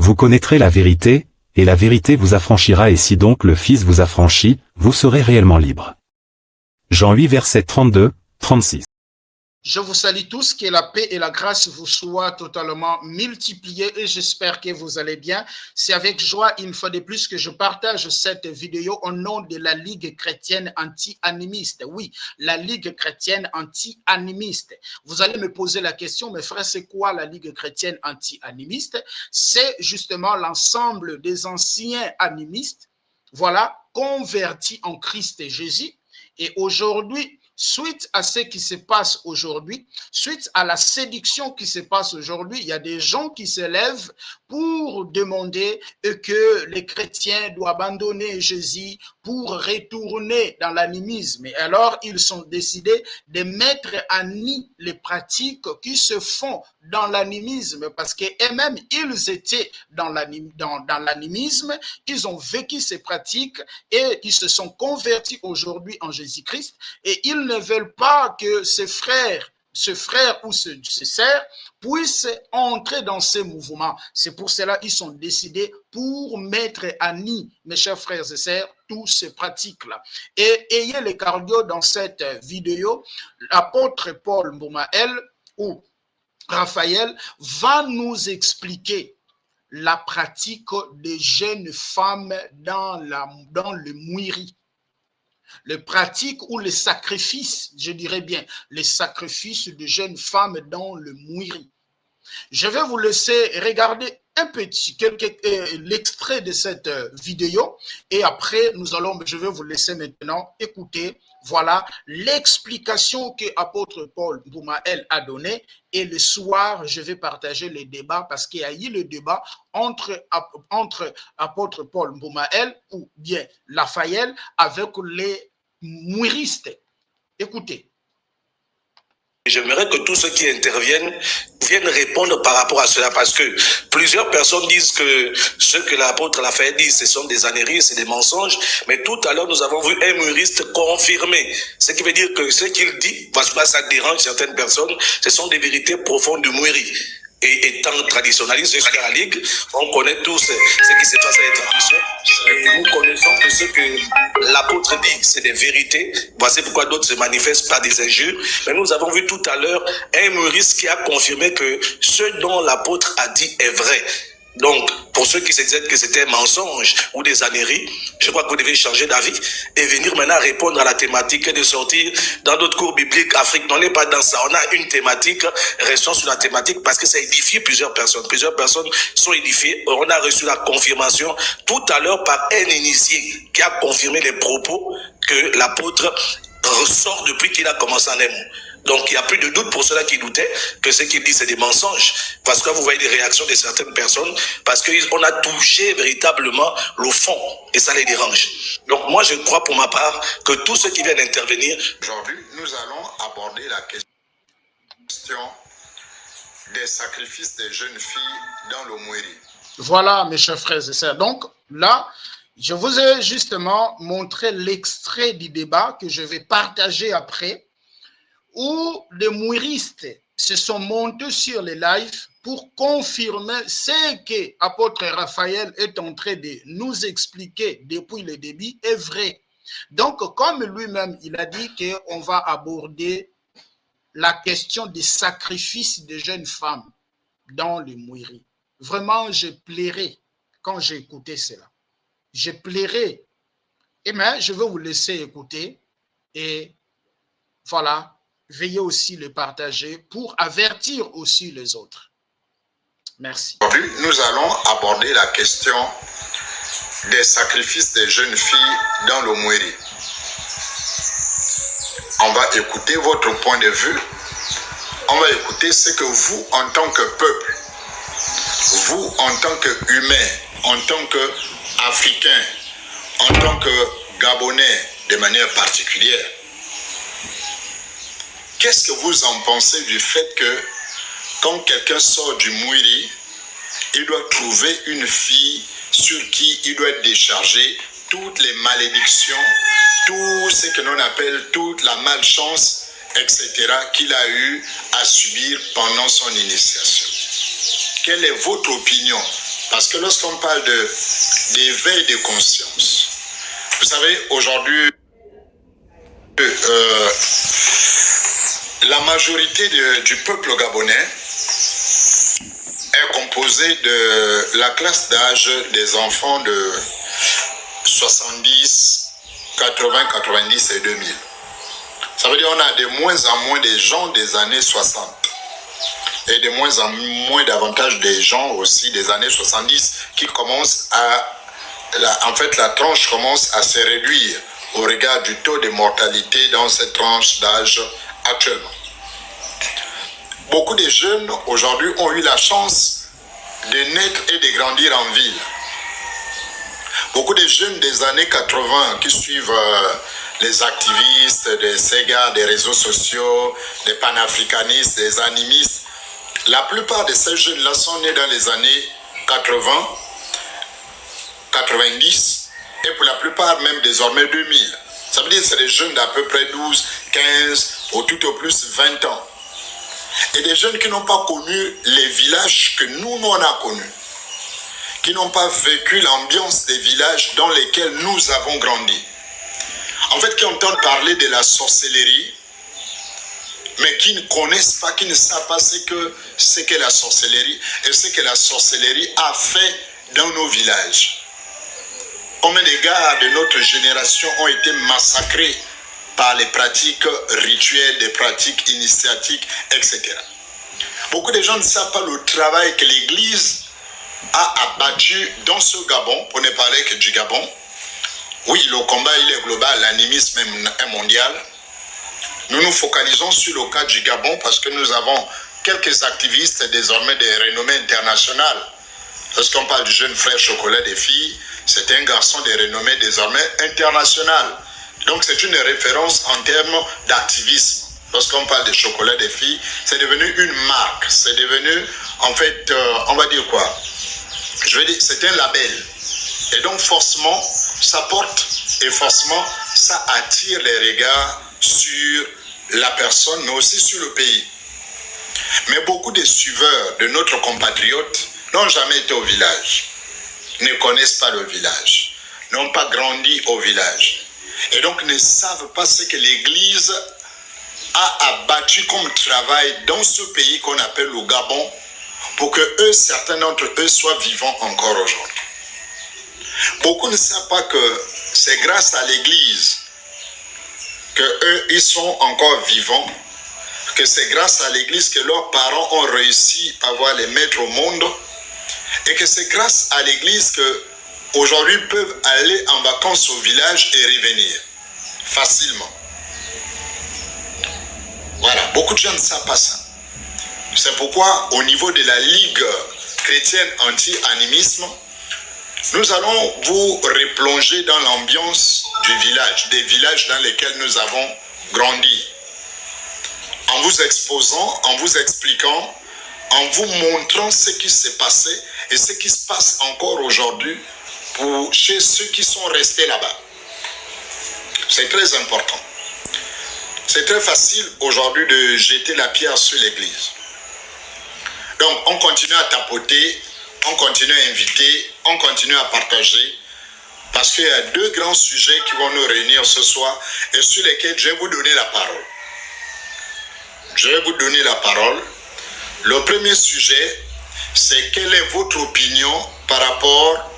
Vous connaîtrez la vérité, et la vérité vous affranchira, et si donc le Fils vous affranchit, vous serez réellement libre. Jean 8 versets 32, 36. Je vous salue tous, que la paix et la grâce vous soient totalement multipliées et j'espère que vous allez bien. C'est avec joie, une fois de plus, que je partage cette vidéo au nom de la Ligue chrétienne anti-animiste. Oui, la Ligue chrétienne anti-animiste. Vous allez me poser la question, mes frères, c'est quoi la Ligue chrétienne anti-animiste? C'est justement l'ensemble des anciens animistes, voilà, convertis en Christ Jésus. Et aujourd'hui, suite à ce qui se passe aujourd'hui, suite à la séduction qui se passe aujourd'hui, il y a des gens qui se lèvent pour demander que les chrétiens doivent abandonner Jésus pour retourner dans l'animisme. Et alors, ils sont décidés de mettre à nu les pratiques qui se font dans l'animisme parce qu'eux-mêmes, ils étaient dans l'animisme, ils ont vécu ces pratiques et ils se sont convertis aujourd'hui en Jésus-Christ et ils ne veulent pas que ce frère ou ce sœur puisse entrer dans ces mouvements. C'est pour cela qu'ils sont décidés pour mettre à nu, mes chers frères et sœurs, toutes ces pratiques-là. Et ayez le cardio dans cette vidéo, l'apôtre Paul Mboumael ou Raphaël va nous expliquer la pratique des jeunes femmes dans le mouiri. Les pratiques ou les sacrifices, je dirais bien, les sacrifices de jeunes femmes dans le mouiri. Je vais vous laisser regarder un petit, l'extrait de cette vidéo et après, je vais vous laisser maintenant écouter, voilà, l'explication que apôtre Paul Mboumael a donnée et le soir, je vais partager le débat parce qu'il y a eu le débat entre apôtre Paul Mboumael ou bien Raphaël avec les mouiristes. Écoutez. J'aimerais que tous ceux qui interviennent viennent répondre par rapport à cela parce que plusieurs personnes disent que ce que l'apôtre Raphaël dit, ce sont des âneries, c'est des mensonges. Mais tout à l'heure, nous avons vu un muriste confirmer. Ce qui veut dire que ce qu'il dit, parce que ça dérange certaines personnes, ce sont des vérités profondes du mouiri. Et étant traditionnaliste jusqu'à la Ligue, on connaît tous ce qui se passe à les traditions. Et nous connaissons que ce que l'apôtre dit, c'est des vérités. Voici pourquoi d'autres se manifestent par des injures. Mais nous avons vu tout à l'heure un muriste qui a confirmé que ce dont l'apôtre a dit est vrai. Donc, pour ceux qui se disaient que c'était un mensonge ou des âneries, je crois que vous devez changer d'avis et venir maintenant répondre à la thématique et de sortir dans d'autres cours bibliques. Afrique, on n'est pas dans ça. On a une thématique, restons sur la thématique parce que ça édifie plusieurs personnes. Plusieurs personnes sont édifiées. On a reçu la confirmation tout à l'heure par un initié qui a confirmé les propos que l'apôtre ressort depuis qu'il a commencé en amour. Donc, il n'y a plus de doute pour ceux-là qui doutaient que ce qu'il dit, c'est des mensonges. Parce que vous voyez des réactions de certaines personnes, parce qu'on a touché véritablement le fond, et ça les dérange. Donc, moi, je crois pour ma part que tous ceux qui viennent intervenir... Aujourd'hui, nous allons aborder la question des sacrifices des jeunes filles dans le mouiri. Voilà, mes chers frères et sœurs. Donc, là, je vous ai justement montré l'extrait du débat que je vais partager après, où les mouiristes se sont montés sur les lives pour confirmer ce que l'apôtre Raphaël est en train de nous expliquer depuis le début est vrai. Donc, comme lui-même, il a dit qu'on va aborder la question des sacrifices des jeunes femmes dans le mouiri. Vraiment, je plairais quand j'ai écouté cela. Je plairais. Et bien, je vais vous laisser écouter et voilà. Veuillez aussi le partager pour avertir aussi les autres. Merci. Aujourd'hui, nous allons aborder la question des sacrifices des jeunes filles dans le mouiri. On va écouter votre point de vue. On va écouter ce que vous, en tant que peuple, vous, en tant qu'humain, en tant qu'Africain, en tant que Gabonais, de manière particulière, qu'est-ce que vous en pensez du fait que quand quelqu'un sort du mouiri, il doit trouver une fille sur qui il doit décharger toutes les malédictions, tout ce que l'on appelle toute la malchance, etc., qu'il a eu à subir pendant son initiation? Quelle est votre opinion Parce que lorsqu'on parle d'éveil de conscience, vous savez, aujourd'hui, la majorité du peuple gabonais est composée de la classe d'âge des enfants de 70, 80, 90 et 2000. Ça veut dire qu'on a de moins en moins de gens des années 60 et de moins en moins davantage des gens aussi des années 70 qui commencent à... en fait, la tranche commence à se réduire au regard du taux de mortalité dans cette tranche d'âge actuellement. Beaucoup de jeunes aujourd'hui ont eu la chance de naître et de grandir en ville. Beaucoup de jeunes des années 80 qui suivent les activistes, des SEGA, des réseaux sociaux, des panafricanistes, des animistes, la plupart de ces jeunes-là sont nés dans les années 80, 90 et pour la plupart même désormais 2000. Ça veut dire que c'est des jeunes d'à peu près 12, 15 ou tout au plus 20 ans. Et des jeunes qui n'ont pas connu les villages que nous on a connus, qui n'ont pas vécu l'ambiance des villages dans lesquels nous avons grandi. En fait, qui entendent parler de la sorcellerie, mais qui ne connaissent pas, qui ne savent pas ce qu'est la sorcellerie et ce que la sorcellerie a fait dans nos villages. Combien de gars de notre génération ont été massacrés par les pratiques rituelles, des pratiques initiatiques, etc. Beaucoup de gens ne savent pas le travail que l'Église a abattu dans ce Gabon, pour ne parler que du Gabon. Oui, le combat il est global, l'animisme est mondial. Nous nous focalisons sur le cas du Gabon parce que nous avons quelques activistes désormais de renommée internationale. Lorsqu'on parle du jeune frère Chocolat des filles, c'est un garçon de renommée désormais internationale. Donc c'est une référence en termes d'activisme. Lorsqu'on parle de Chocolat des filles, c'est devenu une marque. C'est devenu, en fait, on va dire quoi? Je veux dire, c'est un label. Et donc forcément, ça porte et forcément, ça attire les regards sur la personne, mais aussi sur le pays. Mais beaucoup de suiveurs de notre compatriote n'ont jamais été au village, ne connaissent pas le village, n'ont pas grandi au village. Et donc ne savent pas ce que l'Église a abattu comme travail dans ce pays qu'on appelle le Gabon, pour que eux, certains d'entre eux soient vivants encore aujourd'hui. Beaucoup ne savent pas que c'est grâce à l'Église que eux, ils sont encore vivants, que c'est grâce à l'Église que leurs parents ont réussi à voir les mettre au monde, et que c'est grâce à l'Église que aujourd'hui ils peuvent aller en vacances au village et revenir facilement. Voilà, beaucoup de gens ne savent pas ça. C'est pourquoi au niveau de la Ligue chrétienne anti-animisme, nous allons vous replonger dans l'ambiance du village, des villages dans lesquels nous avons grandi. En vous exposant, en vous expliquant, en vous montrant ce qui s'est passé et ce qui se passe encore aujourd'hui chez ceux qui sont restés là-bas. C'est très important. C'est très facile aujourd'hui de jeter la pierre sur l'église. Donc on continue à tapoter, on continue à inviter, on continue à partager, parce qu'il y a deux grands sujets qui vont nous réunir ce soir et sur lesquels je vais vous donner la parole. Je vais vous donner la parole. Le premier sujet, c'est quelle est votre opinion par rapport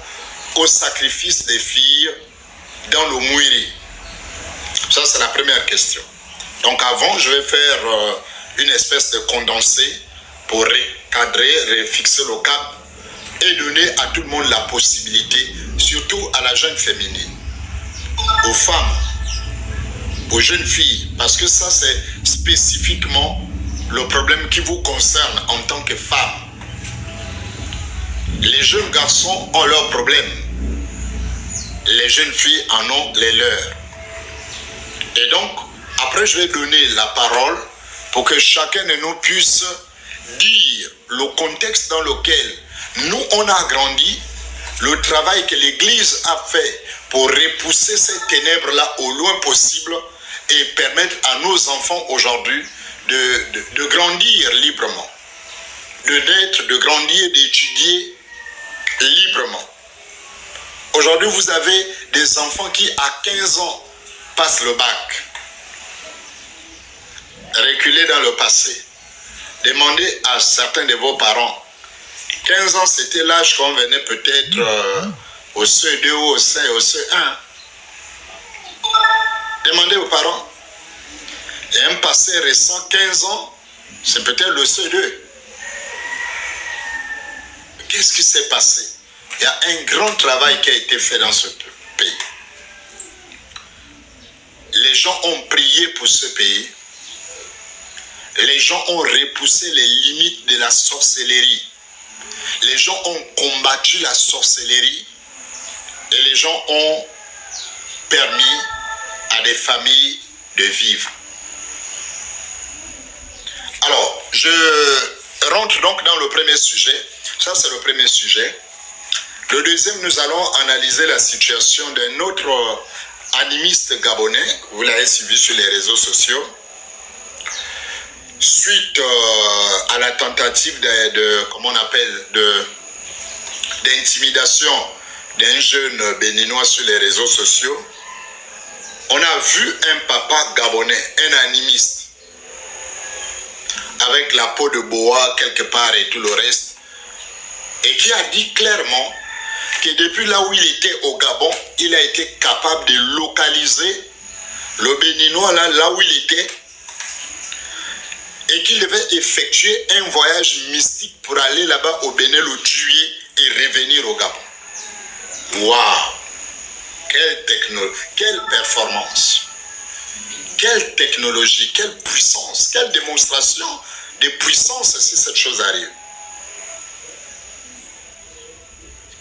au sacrifice des filles dans le Mouiri. Ça, c'est la première question. Donc avant, je vais faire une espèce de condensé pour recadrer, refixer le cap et donner à tout le monde la possibilité, surtout à la jeune féminine, aux femmes, aux jeunes filles, parce que ça c'est spécifiquement le problème qui vous concerne en tant que femme. Les jeunes garçons ont leurs problèmes, les jeunes filles en ont les leurs. Et donc, après je vais donner la parole pour que chacun de nous puisse dire le contexte dans lequel nous on a grandi, le travail que l'Église a fait pour repousser ces ténèbres-là au loin possible et permettre à nos enfants aujourd'hui de grandir librement, de naître, de grandir, d'étudier librement. Aujourd'hui, vous avez des enfants qui, à 15 ans, passent le bac. Reculez dans le passé. Demandez à certains de vos parents. 15 ans, c'était l'âge qu'on venait peut-être au CE2 ou au CE1. Demandez aux parents. Et un passé récent, 15 ans, c'est peut-être le CE2. Qu'est-ce qui s'est passé? Il y a un grand travail qui a été fait dans ce pays. Les gens ont prié pour ce pays. Les gens ont repoussé les limites de la sorcellerie. Les gens ont combattu la sorcellerie. Et les gens ont permis à des familles de vivre. Alors, je rentre donc dans le premier sujet. Ça, c'est le premier sujet. Le deuxième, nous allons analyser la situation d'un autre animiste gabonais. Vous l'avez suivi sur les réseaux sociaux. Suite à la tentative d'intimidation d'un jeune béninois sur les réseaux sociaux, on a vu un papa gabonais, un animiste, avec la peau de boa quelque part et tout le reste, et qui a dit clairement que depuis là où il était au Gabon, il a été capable de localiser le béninois là où il était, et qu'il devait effectuer un voyage mystique pour aller là-bas au Bénin, le tuer et revenir au Gabon. Waouh! Quelle performance! Quelle technologie, quelle puissance, quelle démonstration de puissance si cette chose arrive.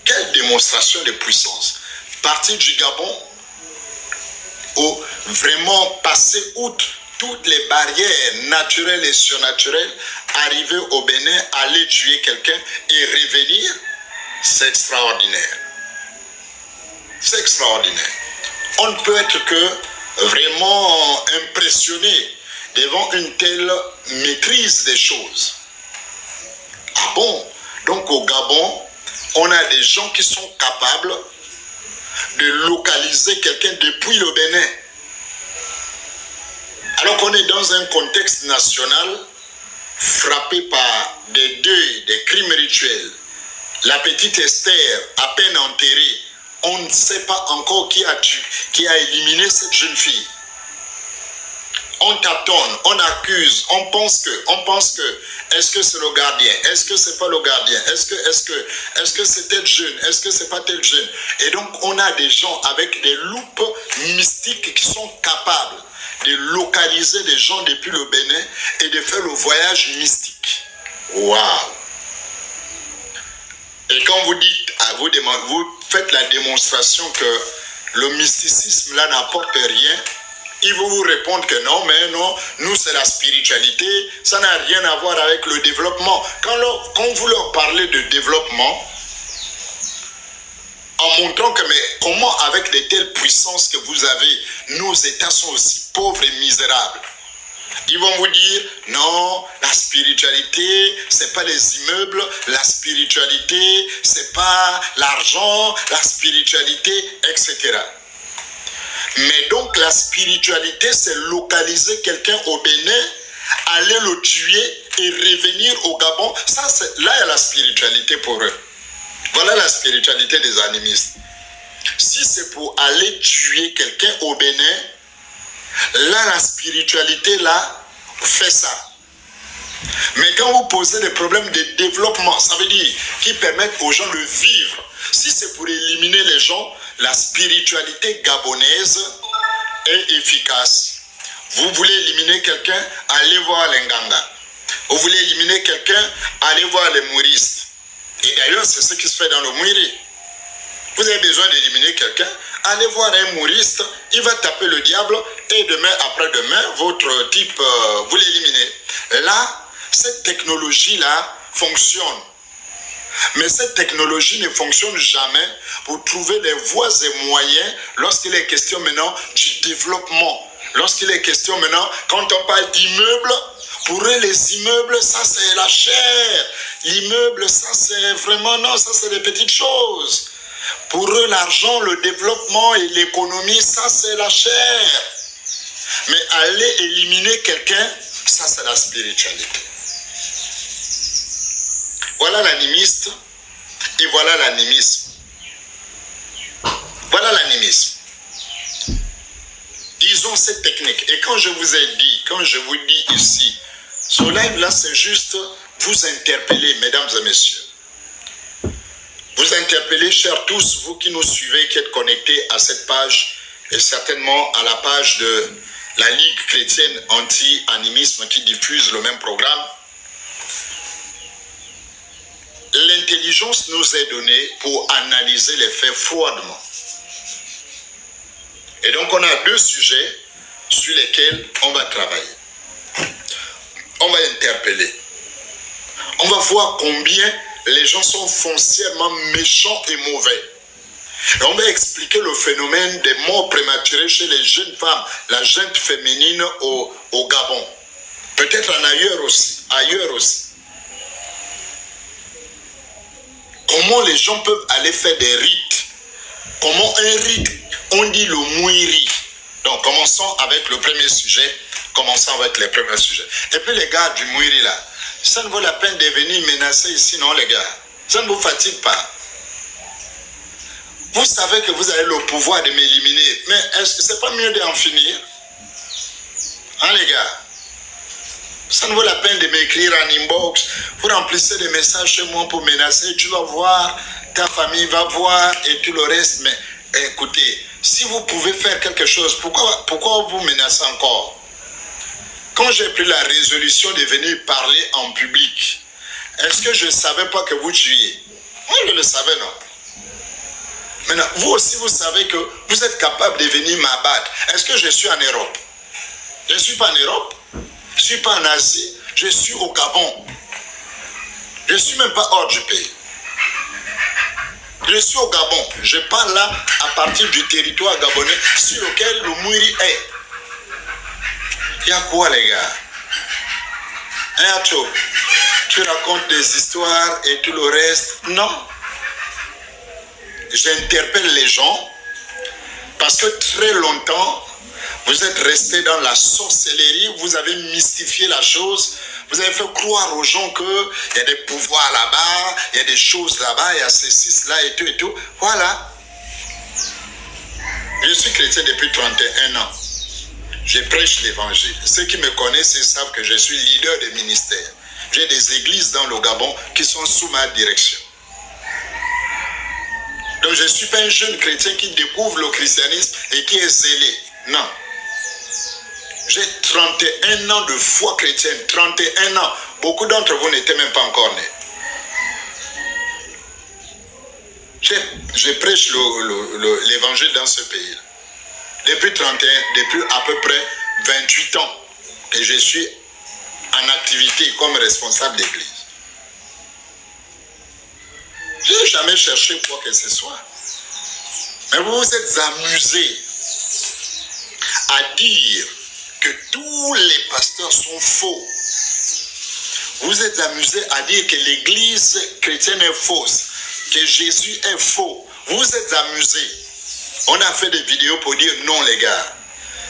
Quelle démonstration de puissance. Partir du Gabon, au vraiment passer outre toutes les barrières naturelles et surnaturelles, arriver au Bénin, aller tuer quelqu'un et revenir, c'est extraordinaire. C'est extraordinaire. On ne peut être que vraiment impressionné devant une telle maîtrise des choses. Ah bon? Donc au Gabon, on a des gens qui sont capables de localiser quelqu'un depuis le Bénin. Alors qu'on est dans un contexte national frappé par des deuils, des crimes rituels. La petite Esther, à peine enterrée, on ne sait pas encore qui a éliminé cette jeune fille. On tâtonne, on accuse, on pense que, est-ce que c'est le gardien? Est-ce que c'est pas le gardien? Est-ce que c'est tel jeune? Est-ce que c'est pas tel jeune? Et donc, on a des gens avec des loupes mystiques qui sont capables de localiser des gens depuis le Bénin et de faire le voyage mystique. Waouh! Et quand vous dites, vous faites la démonstration que le mysticisme là n'apporte rien, ils vont vous répondre que non, mais non, nous c'est la spiritualité, ça n'a rien à voir avec le développement. Quand vous leur parlez de développement, en montrant que mais comment avec de telles puissances que vous avez, nos États sont aussi pauvres et misérables. Ils vont vous dire, non, la spiritualité, c'est pas les immeubles, la spiritualité, c'est pas l'argent, la spiritualité, etc. Mais donc la spiritualité, c'est localiser quelqu'un au Bénin, aller le tuer et revenir au Gabon. Ça, là, il y a la spiritualité pour eux. Voilà la spiritualité des animistes. Si c'est pour aller tuer quelqu'un au Bénin, là, la spiritualité, là, fait ça. Mais quand vous posez des problèmes de développement, ça veut dire qui permettent aux gens de vivre. Si c'est pour éliminer les gens, la spiritualité gabonaise est efficace. Vous voulez éliminer quelqu'un, allez voir les Nganga. Vous voulez éliminer quelqu'un, allez voir les mouristes. Et d'ailleurs, c'est ce qui se fait dans le Mouri. Vous avez besoin d'éliminer quelqu'un, allez voir un mouriste, il va taper le diable et demain, après-demain, votre type, vous l'éliminez. Là, cette technologie-là fonctionne. Mais cette technologie ne fonctionne jamais pour trouver des voies et moyens lorsqu'il est question maintenant du développement. Lorsqu'il est question maintenant, quand on parle d'immeubles, pour eux les immeubles, ça c'est la chair. L'immeuble, ça c'est vraiment, non, ça c'est des petites choses. Pour eux, l'argent, le développement et l'économie, ça c'est la chair. Mais aller éliminer quelqu'un, ça c'est la spiritualité. Voilà l'animiste et voilà l'animisme. Voilà l'animisme. Disons cette technique. Et quand je vous ai dit, quand je vous dis ici, ce live-là, c'est juste vous interpeller, mesdames et messieurs. Vous interpellez, chers tous, vous qui nous suivez, qui êtes connectés à cette page, et certainement à la page de la Ligue chrétienne anti-animisme qui diffuse le même programme. L'intelligence nous est donnée pour analyser les faits froidement. Et donc on a deux sujets sur lesquels on va travailler. On va interpeller. On va voir combien les gens sont foncièrement méchants et mauvais. Et on va expliquer le phénomène des morts prématurées chez les jeunes femmes, la gente féminine au Gabon. Peut-être en ailleurs aussi. Comment les gens peuvent aller faire des rites. Comment un rite, on dit le mouiri. Donc commençons avec le premier sujet. Et puis les gars du mouiri là, ça ne vaut la peine de venir menacer ici, non les gars. Ça ne vous fatigue pas. Vous savez que vous avez le pouvoir de m'éliminer. Mais est-ce que c'est pas mieux d'en finir? Hein les gars? Ça ne vaut la peine de m'écrire en inbox. Vous remplissez des messages chez moi pour menacer. Tu vas voir, ta famille va voir et tout le reste. Mais écoutez, si vous pouvez faire quelque chose, pourquoi vous menacez encore? Quand j'ai pris la résolution de venir parler en public, est-ce que je ne savais pas que vous tuiez? Moi, je le savais, non? Maintenant, vous aussi, vous savez que vous êtes capable de venir m'abattre. Est-ce que je suis en Europe? Je ne suis pas en Europe. Je ne suis pas en Asie. Je suis au Gabon. Je ne suis même pas hors du pays. Je suis au Gabon. Je parle là à partir du territoire gabonais sur lequel le Mouiri est. Il y a quoi, les gars? Hein, Acho? Tu racontes des histoires et tout le reste? Non. J'interpelle les gens parce que très longtemps, vous êtes restés dans la sorcellerie, vous avez mystifié la chose, vous avez fait croire aux gens qu'il y a des pouvoirs là-bas, il y a des choses là-bas, il y a ceci, cela et tout et tout. Voilà. Je suis chrétien depuis 31 ans. Je prêche l'évangile. Ceux qui me connaissent, ils savent que je suis leader des ministères. J'ai des églises dans le Gabon qui sont sous ma direction. Donc je ne suis pas un jeune chrétien qui découvre le christianisme et qui est zélé. Non. J'ai 31 ans de foi chrétienne. 31 ans. Beaucoup d'entre vous n'étaient même pas encore nés. Je prêche l'évangile dans ce pays. Depuis à peu près 28 ans. Et je suis en activité comme responsable d'église. Je n'ai jamais cherché quoi que ce soit. Mais vous vous êtes amusés à dire que tous les pasteurs sont faux. Vous êtes amusés à dire que l'église chrétienne est fausse, que Jésus est faux. Vous êtes amusés. On a fait des vidéos pour dire non les gars.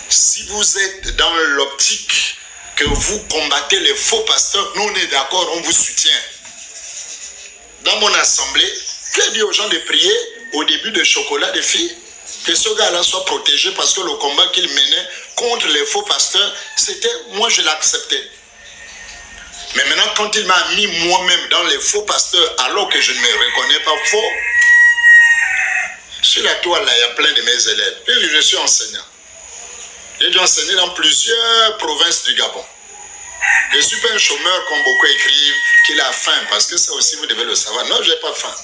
Si vous êtes dans l'optique que vous combattez les faux pasteurs, nous on est d'accord, on vous soutient. Dans mon assemblée, j'ai dit aux gens de prier au début de chocolat des filles, que ce gars-là soit protégé parce que le combat qu'il menait contre les faux pasteurs, c'était, moi je l'acceptais. Mais maintenant, quand il m'a mis moi-même dans les faux pasteurs, alors que je ne me reconnais pas faux, sur la toile là, il y a plein de mes élèves. Puis je suis enseignant. J'ai dû enseigner dans plusieurs provinces du Gabon. Je ne suis pas un chômeur comme beaucoup écrivent, qu'il a faim, parce que ça aussi vous devez le savoir. Non, je n'ai pas faim.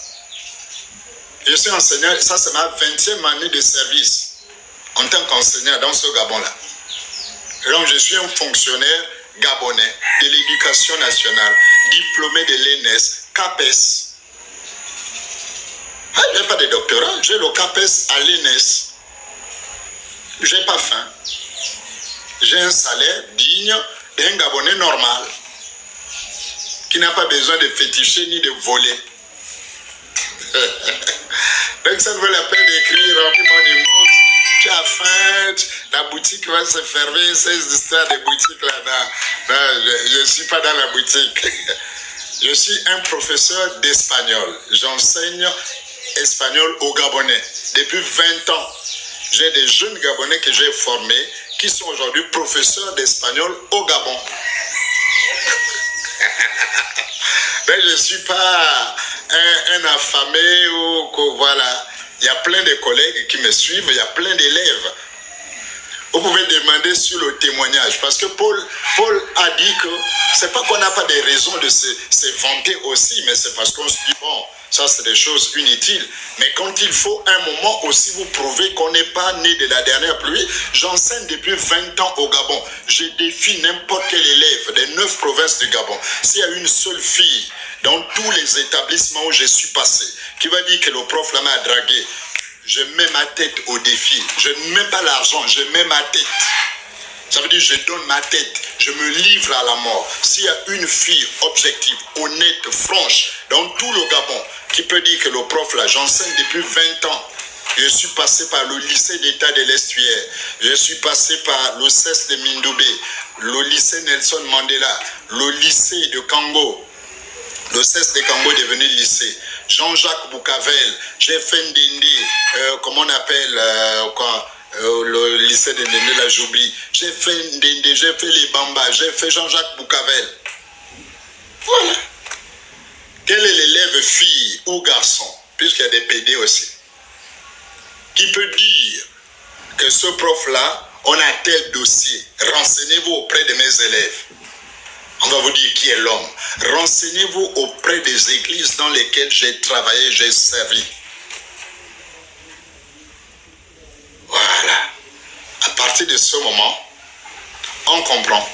Je suis enseignant, ça c'est ma 20e année de service en tant qu'enseignant dans ce Gabon-là. Donc je suis un fonctionnaire gabonais de l'éducation nationale, diplômé de l'ENES, CAPES. Ah, je n'ai pas de doctorat, j'ai le CAPES à l'ENES. Je n'ai pas faim. J'ai un salaire digne d'un Gabonais normal. qui n'a pas besoin de féticher ni de voler. Donc ça ne vaut la peine d'écrire, remplir mon inbox, tu as faim, la boutique va se fermer, ces histoires de boutique là. Non, je ne suis pas dans la boutique. Je suis un professeur d'espagnol. J'enseigne espagnol aux Gabonais. Depuis 20 ans, j'ai des jeunes Gabonais que j'ai formés qui sont aujourd'hui professeurs d'espagnol au Gabon. Mais je ne suis pas un affamé ou voilà. Il y a plein de collègues qui me suivent, il y a plein d'élèves. Vous pouvez demander sur le témoignage, parce que Paul a dit que c'est pas qu'on n'a pas de raison de se vanter aussi, mais c'est parce qu'on se dit, bon, ça c'est des choses inutiles. Mais quand il faut un moment aussi vous prouver qu'on n'est pas né de la dernière pluie, j'enseigne depuis 20 ans au Gabon. Je défie n'importe quel élève des 9 provinces du Gabon. S'il y a une seule fille dans tous les établissements où je suis passé, qui va dire que le prof là m'a dragué, je mets ma tête au défi. Je ne mets pas l'argent, je mets ma tête. Ça veut dire je donne ma tête, je me livre à la mort. S'il y a une fille objective, honnête, franche, dans tout le Gabon, qui peut dire que le prof là, j'enseigne depuis 20 ans. Je suis passé par le lycée d'État de l'Estuaire. Je suis passé par le CES de Mindoubé, le lycée Nelson Mandela, le lycée de Kango. Le CES de Kango est devenu lycée. Jean-Jacques Boucavel, j'ai fait Ndende, comment on appelle, le lycée de Ndende, là j'oublie. J'ai fait Ndende, j'ai fait les Bamba, j'ai fait Jean-Jacques Boucavel. Voilà. Quel est l'élève fille ou garçon, puisqu'il y a des PD aussi, qui peut dire que ce prof-là, on a tel dossier, renseignez-vous auprès de mes élèves. On va vous dire qui est l'homme. Renseignez-vous auprès des églises dans lesquelles j'ai travaillé, j'ai servi. Voilà. À partir de ce moment, on comprend.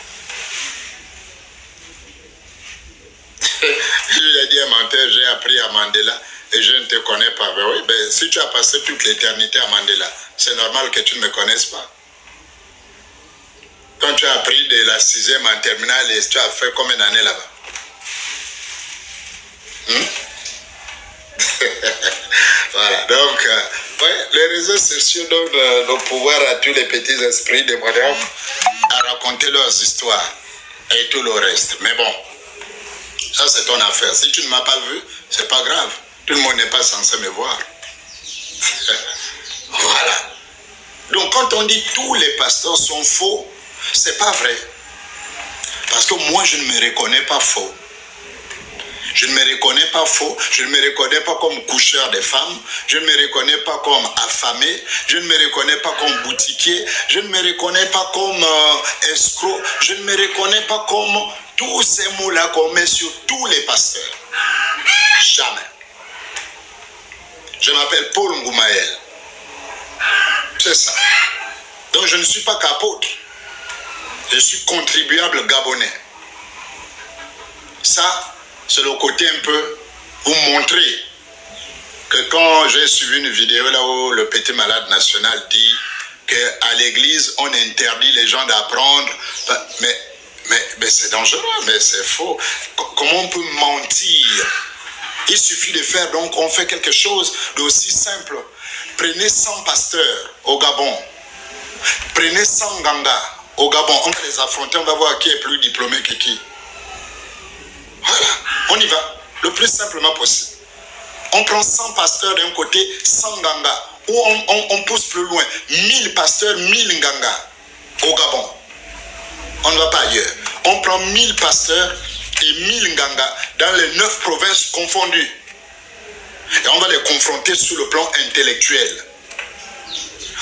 Je lui ai dit à Mantel, j'ai appris à Mandela et je ne te connais pas. Ben oui, ben, si tu as passé toute l'éternité à Mandela, c'est normal que tu ne me connaisses pas. Quand tu as appris de la 6e en terminale, et tu as fait combien d'années là-bas? Voilà, donc, ouais, les réseaux sociaux donnent le pouvoir à tous les petits esprits de modernes à raconter leurs histoires et tout le reste. Mais bon, ça c'est ton affaire. Si tu ne m'as pas vu, c'est pas grave. Tout le monde n'est pas censé me voir. Voilà. Donc quand on dit tous les pasteurs sont faux, c'est pas vrai. Parce que moi, je ne me reconnais pas faux. Je ne me reconnais pas faux. Je ne me reconnais pas comme coucheur des femmes. Je ne me reconnais pas comme affamé. Je ne me reconnais pas comme boutiquier. Je ne me reconnais pas comme escroc. Je ne me reconnais pas comme tous ces mots-là qu'on met sur tous les pasteurs. Jamais. Je m'appelle Paul Ngoumaël. C'est ça. Donc je ne suis pas capote. Je suis contribuable gabonais. Ça, c'est le côté un peu vous montrer que quand j'ai suivi une vidéo là où le petit malade national dit qu'à l'église, on interdit les gens d'apprendre, mais c'est dangereux, mais c'est faux. Comment on peut mentir? Il suffit de faire, donc on fait quelque chose d'aussi simple. Prenez 100 pasteurs au Gabon. Prenez 100 gangas au Gabon. On va les affronter, on va voir qui est plus diplômé que qui. Voilà, on y va, le plus simplement possible. On prend 100 pasteurs d'un côté, 100 gangas. Ou on pousse plus loin, 1000 pasteurs, 1000 gangas au Gabon. On ne va pas ailleurs. On prend 1000 pasteurs et 1000 gangas dans les 9 provinces confondues. Et on va les confronter sur le plan intellectuel.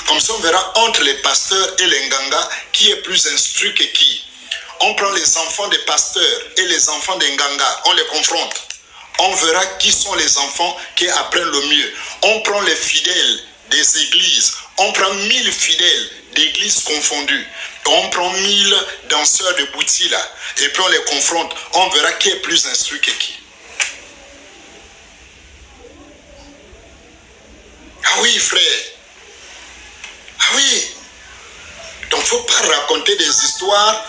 Comme ça, on verra entre les pasteurs et les gangas qui est plus instruit que qui. On prend les enfants des pasteurs et les enfants des gangas, on les confronte. On verra qui sont les enfants qui apprennent le mieux. On prend les fidèles des églises. On prend 1000 fidèles d'églises confondues. On prend 1000 danseurs de bouti là. Et puis on les confronte. On verra qui est plus instruit que qui. Ah oui, frère. Ah oui. Donc il ne faut pas raconter des histoires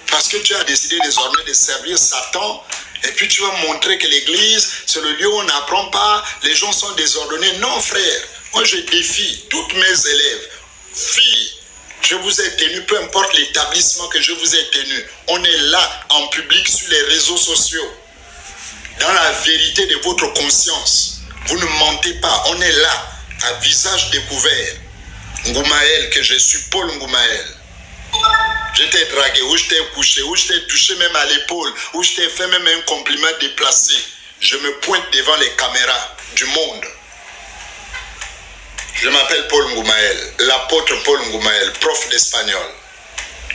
parce que tu as décidé désormais de servir Satan Et puis tu vas montrer que l'église, c'est le lieu où on n'apprend pas, les gens sont désordonnés. Non, frère, moi je défie toutes mes élèves, filles, je vous ai tenu, peu importe l'établissement que je vous ai tenu, on est là en public sur les réseaux sociaux, dans la vérité de votre conscience. Vous ne mentez pas, on est là, à visage découvert. Ngoumaël, que je suis Paul Ngoumaël. Je t'ai dragué, ou je t'ai couché, ou je t'ai touché même à l'épaule, ou je t'ai fait même un compliment déplacé. Je me pointe devant les caméras du monde. Je m'appelle Paul Ngoumaël, l'apôtre Paul Ngoumaël, prof d'espagnol.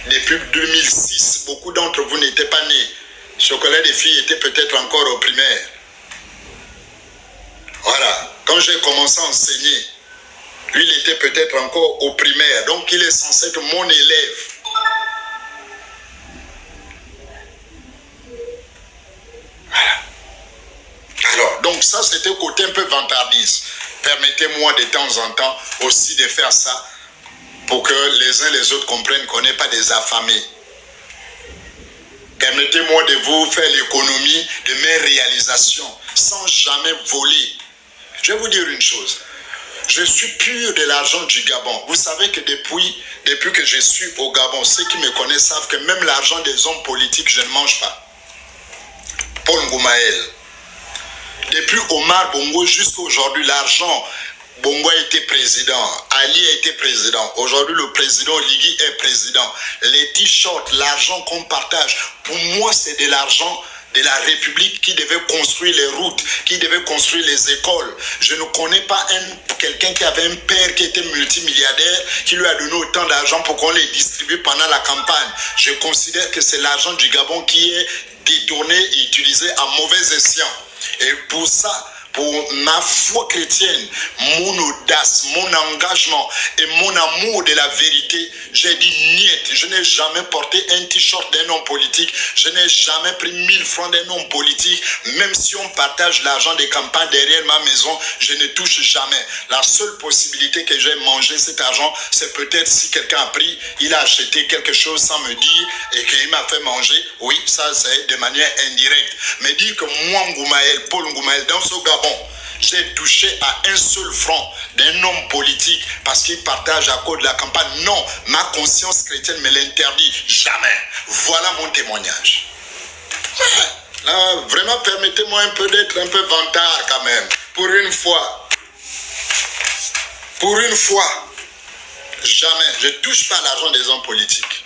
Depuis 2006, beaucoup d'entre vous n'étaient pas nés. Chocolat des filles était peut-être encore au primaire. Voilà, quand j'ai commencé à enseigner, lui il était peut-être encore au primaire, donc il est censé être mon élève. Voilà. Alors, donc ça c'était côté un peu vantardise. Permettez-moi de temps en temps aussi de faire ça pour que les uns les autres comprennent qu'on n'est pas des affamés. Permettez-moi de vous faire l'économie de mes réalisations sans jamais voler. Je vais vous dire une chose. Je suis pur de l'argent du Gabon. Vous savez que depuis que je suis au Gabon, ceux qui me connaissent savent que même l'argent des hommes politiques, je ne mange pas. Paul Ngoumaël. Depuis Omar Bongo jusqu'à aujourd'hui, l'argent, Bongo a été président, Ali a été président, aujourd'hui le président Oligui est président. Les t-shirts, l'argent qu'on partage, pour moi c'est de l'argent de la République qui devait construire les routes, qui devait construire les écoles. Je ne connais pas quelqu'un qui avait un père qui était multimilliardaire, qui lui a donné autant d'argent pour qu'on les distribue pendant la campagne. Je considère que c'est l'argent du Gabon qui est détourné et utilisé à mauvais escient. Et pour ça, pour ma foi chrétienne, mon audace, mon engagement et mon amour de la vérité, j'ai dit niet. Je n'ai jamais porté un t-shirt d'un homme politique. Je n'ai jamais pris 1000 francs d'un homme politique. Même si on partage l'argent des campagnes derrière ma maison, je ne touche jamais. La seule possibilité que j'ai mangé cet argent, c'est peut-être si quelqu'un a pris, il a acheté quelque chose sans me dire et qu'il m'a fait manger. Oui, ça c'est de manière indirecte. Mais dire que moi, Ngoumaël, Paul Ngoumaël, dans ce Gabon, j'ai touché à un seul franc d'un homme politique parce qu'il partage à cause de la campagne. Non, ma conscience chrétienne me l'interdit. Jamais. Voilà mon témoignage. Là, vraiment, permettez-moi un peu d'être un peu vantard quand même. Pour une fois. Pour une fois. Jamais. Je ne touche pas à l'argent des hommes politiques.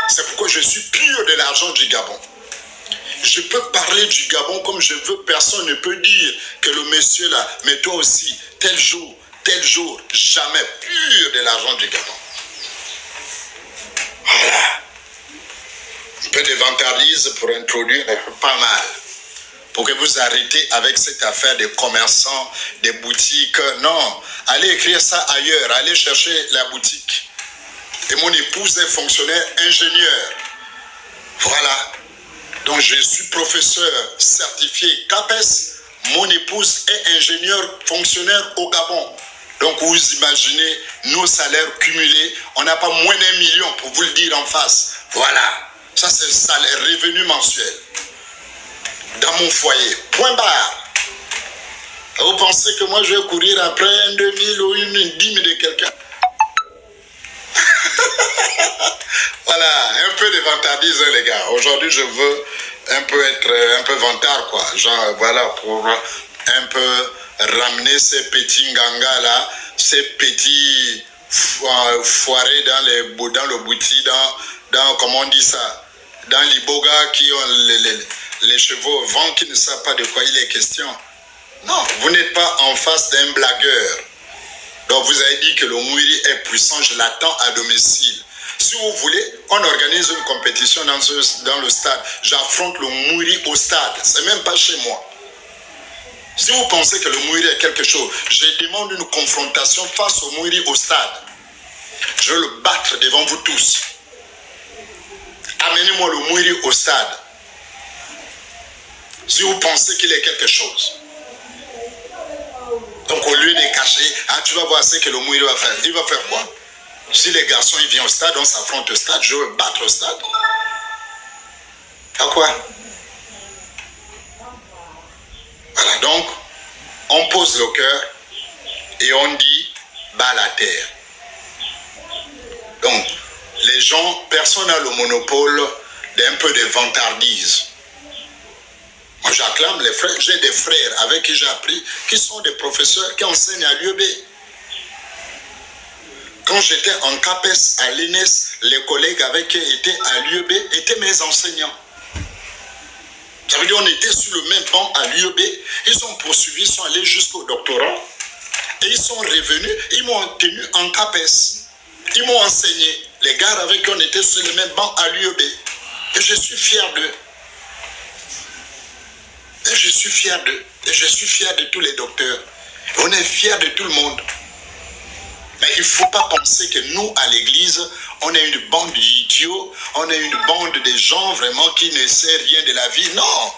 C'est pourquoi je suis pur de l'argent du Gabon. Je peux parler du Gabon comme je veux. Personne ne peut dire que le monsieur là, mais toi aussi, tel jour, jamais. Pur de l'argent du Gabon. Voilà. Un peu de vantardise pour introduire pas mal. Pour que vous arrêtez avec cette affaire des commerçants, des boutiques. Non, allez écrire ça ailleurs. Allez chercher la boutique. Et mon épouse est fonctionnaire ingénieur. Voilà. Donc je suis professeur certifié CAPES. Mon épouse est ingénieure fonctionnaire au Gabon. Donc vous imaginez nos salaires cumulés. On n'a pas moins d'1 million pour vous le dire en face. Voilà. Ça c'est le salaire revenu mensuel. Dans mon foyer. Point barre. Vous pensez que moi je vais courir après un 2000 ou une dîme de quelqu'un? Voilà, un peu de vantardise les gars. Aujourd'hui je veux un peu être un peu vantard quoi. Genre voilà, pour un peu ramener ces petits nganga là, ces petits foirés dans le bouti, dans comment on dit ça, dans l'Iboga qui ont les chevaux au vent, qui ne savent pas de quoi il est question. Non, vous n'êtes pas en face d'un blagueur. Donc vous avez dit que le Mouiri est puissant, je l'attends à domicile. Si vous voulez, on organise une compétition dans le stade. J'affronte le Mouiri au stade. C'est même pas chez moi. Si vous pensez que le Mouiri est quelque chose, je demande une confrontation face au Mouiri au stade. Je vais le battre devant vous tous. Amenez-moi le Mouiri au stade. Si vous pensez qu'il est quelque chose. Donc au lieu de cacher, tu vas voir ce que le Mouiri va faire. Il va faire quoi? Si les garçons ils viennent au stade, on s'affronte au stade, je veux battre au stade. À quoi? Voilà, donc, on pose le cœur et on dit bas la terre. Donc, les gens, personne n'a le monopole d'un peu de vantardise. Moi, j'acclame les frères. J'ai des frères avec qui j'ai appris, qui sont des professeurs qui enseignent à l'UEB. Quand j'étais en CAPES à l'INES, les collègues avec qui étaient à l'UEB étaient mes enseignants. Ça veut dire qu'on était sur le même banc à l'UEB. Ils ont poursuivi, ils sont allés jusqu'au doctorat. Et ils sont revenus, ils m'ont tenu en CAPES. Ils m'ont enseigné. Les gars avec qui on était sur le même banc à l'UEB. Et je suis fier d'eux. Et je suis fier d'eux. Et je suis fier de tous les docteurs. Et on est fier de tout le monde. Mais il ne faut pas penser que nous, à l'église, on est une bande d'idiots, on est une bande de gens vraiment qui ne savent rien de la vie. Non, non.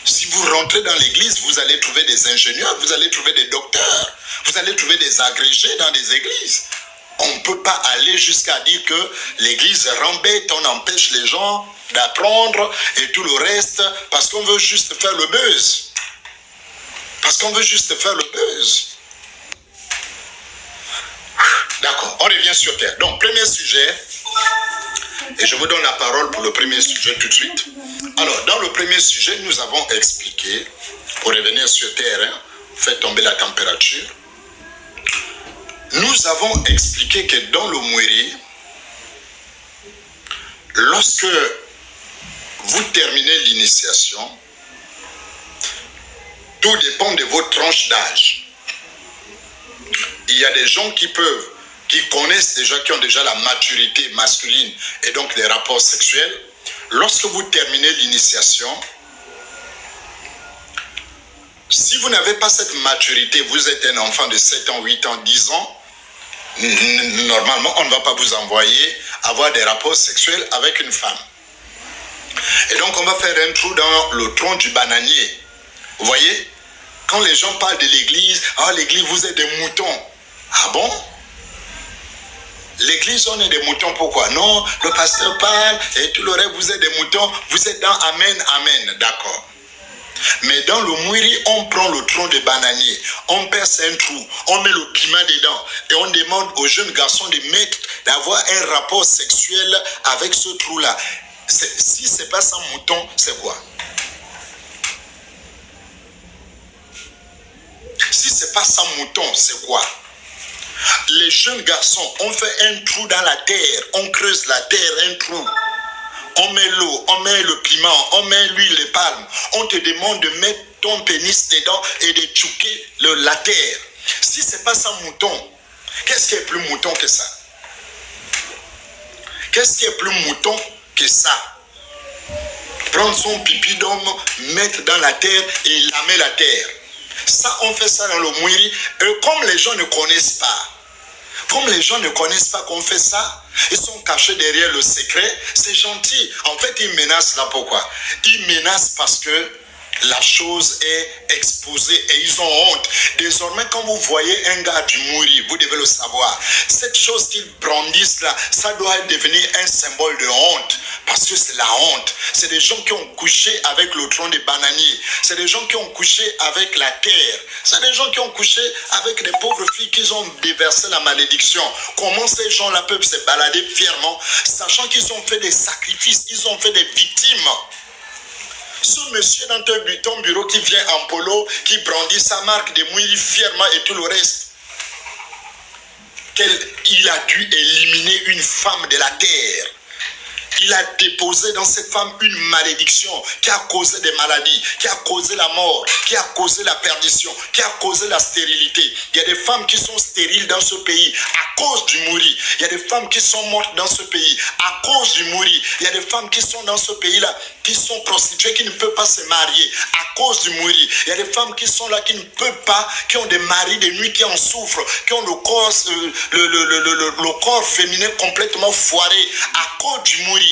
Si vous rentrez dans l'église, vous allez trouver des ingénieurs, vous allez trouver des docteurs, vous allez trouver des agrégés dans des églises. On ne peut pas aller jusqu'à dire que l'église rembête, on empêche les gens d'apprendre et tout le reste parce qu'on veut juste faire le buzz. Parce qu'on veut juste faire le buzz. D'accord, on revient sur terre. Donc, premier sujet, et je vous donne la parole pour le premier sujet tout de suite. Alors, dans le premier sujet, nous avons expliqué, pour revenir sur terre, hein, fait tomber la température, nous avons expliqué que dans le Mwiri, lorsque vous terminez l'initiation, tout dépend de votre tranche d'âge. Il y a des gens qui connaissent déjà, qui ont déjà la maturité masculine et donc les rapports sexuels. Lorsque vous terminez l'initiation, si vous n'avez pas cette maturité, vous êtes un enfant de 7 ans, 8 ans, 10 ans, normalement, on ne va pas vous envoyer avoir des rapports sexuels avec une femme. Et donc, on va faire un trou dans le tronc du bananier. Vous voyez? Quand les gens parlent de l'église, ah, l'église, vous êtes des moutons. Ah bon? L'église, on est des moutons, pourquoi? Non, le pasteur parle et tout le reste, vous êtes des moutons, vous êtes dans Amen, Amen, d'accord. Mais dans le Mwiri, on prend le tronc de bananier, on perce un trou, on met le piment dedans et on demande aux jeunes garçons d'avoir un rapport sexuel avec ce trou-là. Si ce n'est pas ça mouton, c'est quoi? Si ce n'est pas ça mouton, c'est quoi? Les jeunes garçons, on fait un trou dans la terre, on creuse la terre, un trou. On met l'eau, on met le piment, on met l'huile de palme. On te demande de mettre ton pénis dedans et de tchouquer la terre. Si ce n'est pas ça mouton, qu'est-ce qui est plus mouton que ça? Qu'est-ce qui est plus mouton que ça? Prendre son pipi d'homme, mettre dans la terre et lamer la terre. Ça, on fait ça dans le Mwiri. Et comme les gens ne connaissent pas, qu'on fait ça, ils sont cachés derrière le secret, c'est gentil. En fait, ils menacent là pourquoi? Ils menacent parce que la chose est exposée et ils ont honte. Désormais, quand vous voyez un gars du Mwiri, vous devez le savoir. Cette chose qu'ils brandissent là, ça doit devenir un symbole de honte. Parce que c'est la honte. C'est des gens qui ont couché avec le tronc des bananiers. C'est des gens qui ont couché avec la terre. C'est des gens qui ont couché avec des pauvres filles qui ont déversé la malédiction. Comment ces gens-là peuvent se balader fièrement, sachant qu'ils ont fait des sacrifices, ils ont fait des victimes. Ce monsieur dans ton bureau qui vient en polo, qui brandit sa marque de Mwiri fièrement et tout le reste, il a dû éliminer une femme de la terre. Il a déposé dans cette femme une malédiction qui a causé des maladies, qui a causé la mort, qui a causé la perdition, qui a causé la stérilité. Il y a des femmes qui sont stériles dans ce pays à cause du Mwiri. Il y a des femmes qui sont mortes dans ce pays à cause du Mwiri. Il y a des femmes qui sont dans ce pays-là, qui sont prostituées, qui ne peuvent pas se marier à cause du Mwiri. Il y a des femmes qui sont là, qui ne peuvent pas, qui ont des maris de nuit, qui en souffrent, qui ont le corps féminin complètement foiré à cause du Mwiri.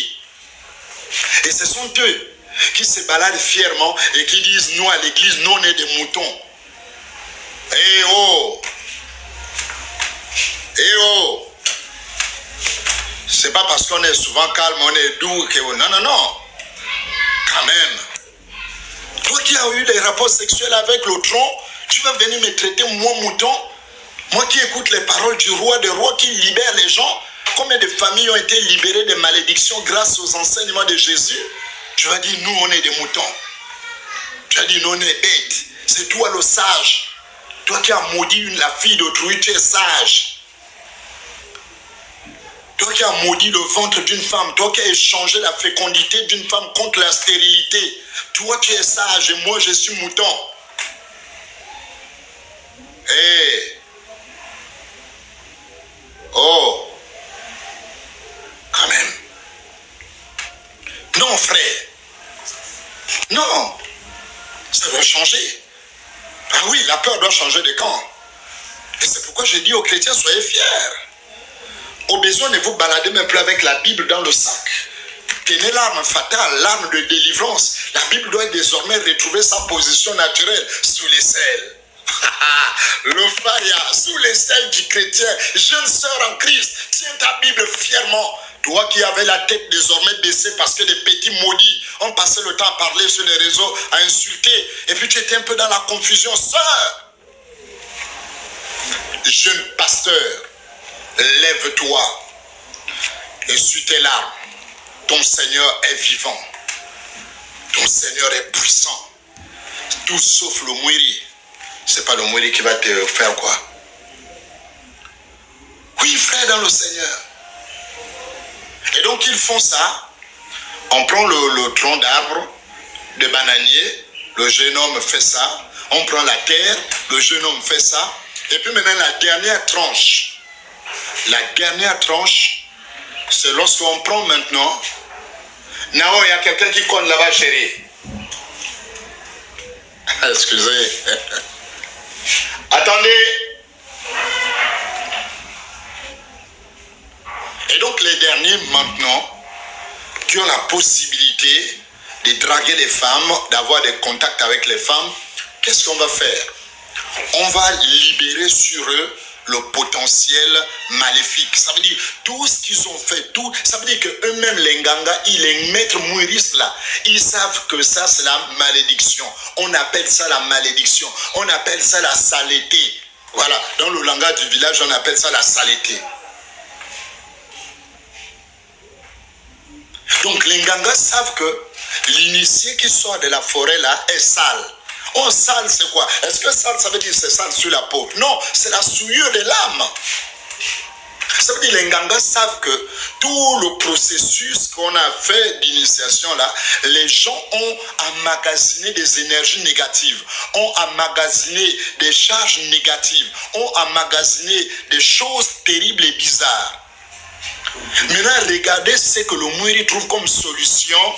Et ce sont eux qui se baladent fièrement et qui disent, nous à l'église, nous on est des moutons. Eh oh! Eh oh! C'est pas parce qu'on est souvent calme, on est doux que... Non, non, non! Quand même! as eu des rapports sexuels avec le tronc, tu vas venir me traiter, moi, mouton? Moi qui écoute les paroles du roi, des rois qui libèrent les gens. Combien de familles ont été libérées des malédictions grâce aux enseignements de Jésus? Tu vas dire, nous, on est des moutons. Tu vas dire, nous, on est bêtes. C'est toi le sage. Toi qui as maudit la fille d'autrui, tu es sage. Toi qui as maudit le ventre d'une femme, toi qui as échangé la fécondité d'une femme contre la stérilité, toi tu es sage et moi je suis mouton. Hé! Oh! Quand même. Non frère. Non. Ça doit changer. Ah oui, la peur doit changer de camp. Et c'est pourquoi je dis aux chrétiens, soyez fiers. Au besoin, ne vous baladez même plus avec la Bible dans le sac. Tenez l'arme fatale, l'arme de délivrance. La Bible doit désormais retrouver sa position naturelle sous les selles. Le fire, sous les selles du chrétien. Jeune sœur en Christ, tiens ta Bible fièrement. Toi qui avais la tête désormais baissée parce que des petits maudits ont passé le temps à parler sur les réseaux, à insulter. Et puis tu étais un peu dans la confusion. Sœur, jeune pasteur, lève-toi, essuie tes larmes. Ton Seigneur est vivant. Ton Seigneur est puissant. Tout sauf le mouiri. C'est pas le mouiri qui va te faire quoi? Oui, frère dans le Seigneur. Et donc ils font ça. On prend le tronc d'arbre, de bananier. Le jeune homme fait ça. On prend la terre. Le jeune homme fait ça. Et puis maintenant la dernière tranche. La dernière tranche, c'est lorsqu'on prend maintenant. Nao, il y a quelqu'un qui compte là-bas, chérie. Excusez. Attendez. Et donc les derniers maintenant, qui ont la possibilité de draguer les femmes, d'avoir des contacts avec les femmes, qu'est-ce qu'on va faire? On va libérer sur eux le potentiel maléfique. Ça veut dire tout ce qu'ils ont fait, tout. Ça veut dire que eux-mêmes, les Nganga, les maîtres mouristes là, ils savent que ça c'est la malédiction. On appelle ça la malédiction. On appelle ça la saleté. Voilà, dans le langage du village, on appelle ça la saleté. Donc les Nganga savent que l'initié qui sort de la forêt là est sale. Oh, sale, c'est quoi? Est-ce que sale, ça veut dire c'est sale sur la peau? Non, c'est la souillure de l'âme. Ça veut dire les Nganga savent que tout le processus qu'on a fait d'initiation là, les gens ont emmagasiné des énergies négatives, ont emmagasiné des charges négatives, ont emmagasiné des choses terribles et bizarres. Maintenant, regardez ce que le Mouiri trouve comme solution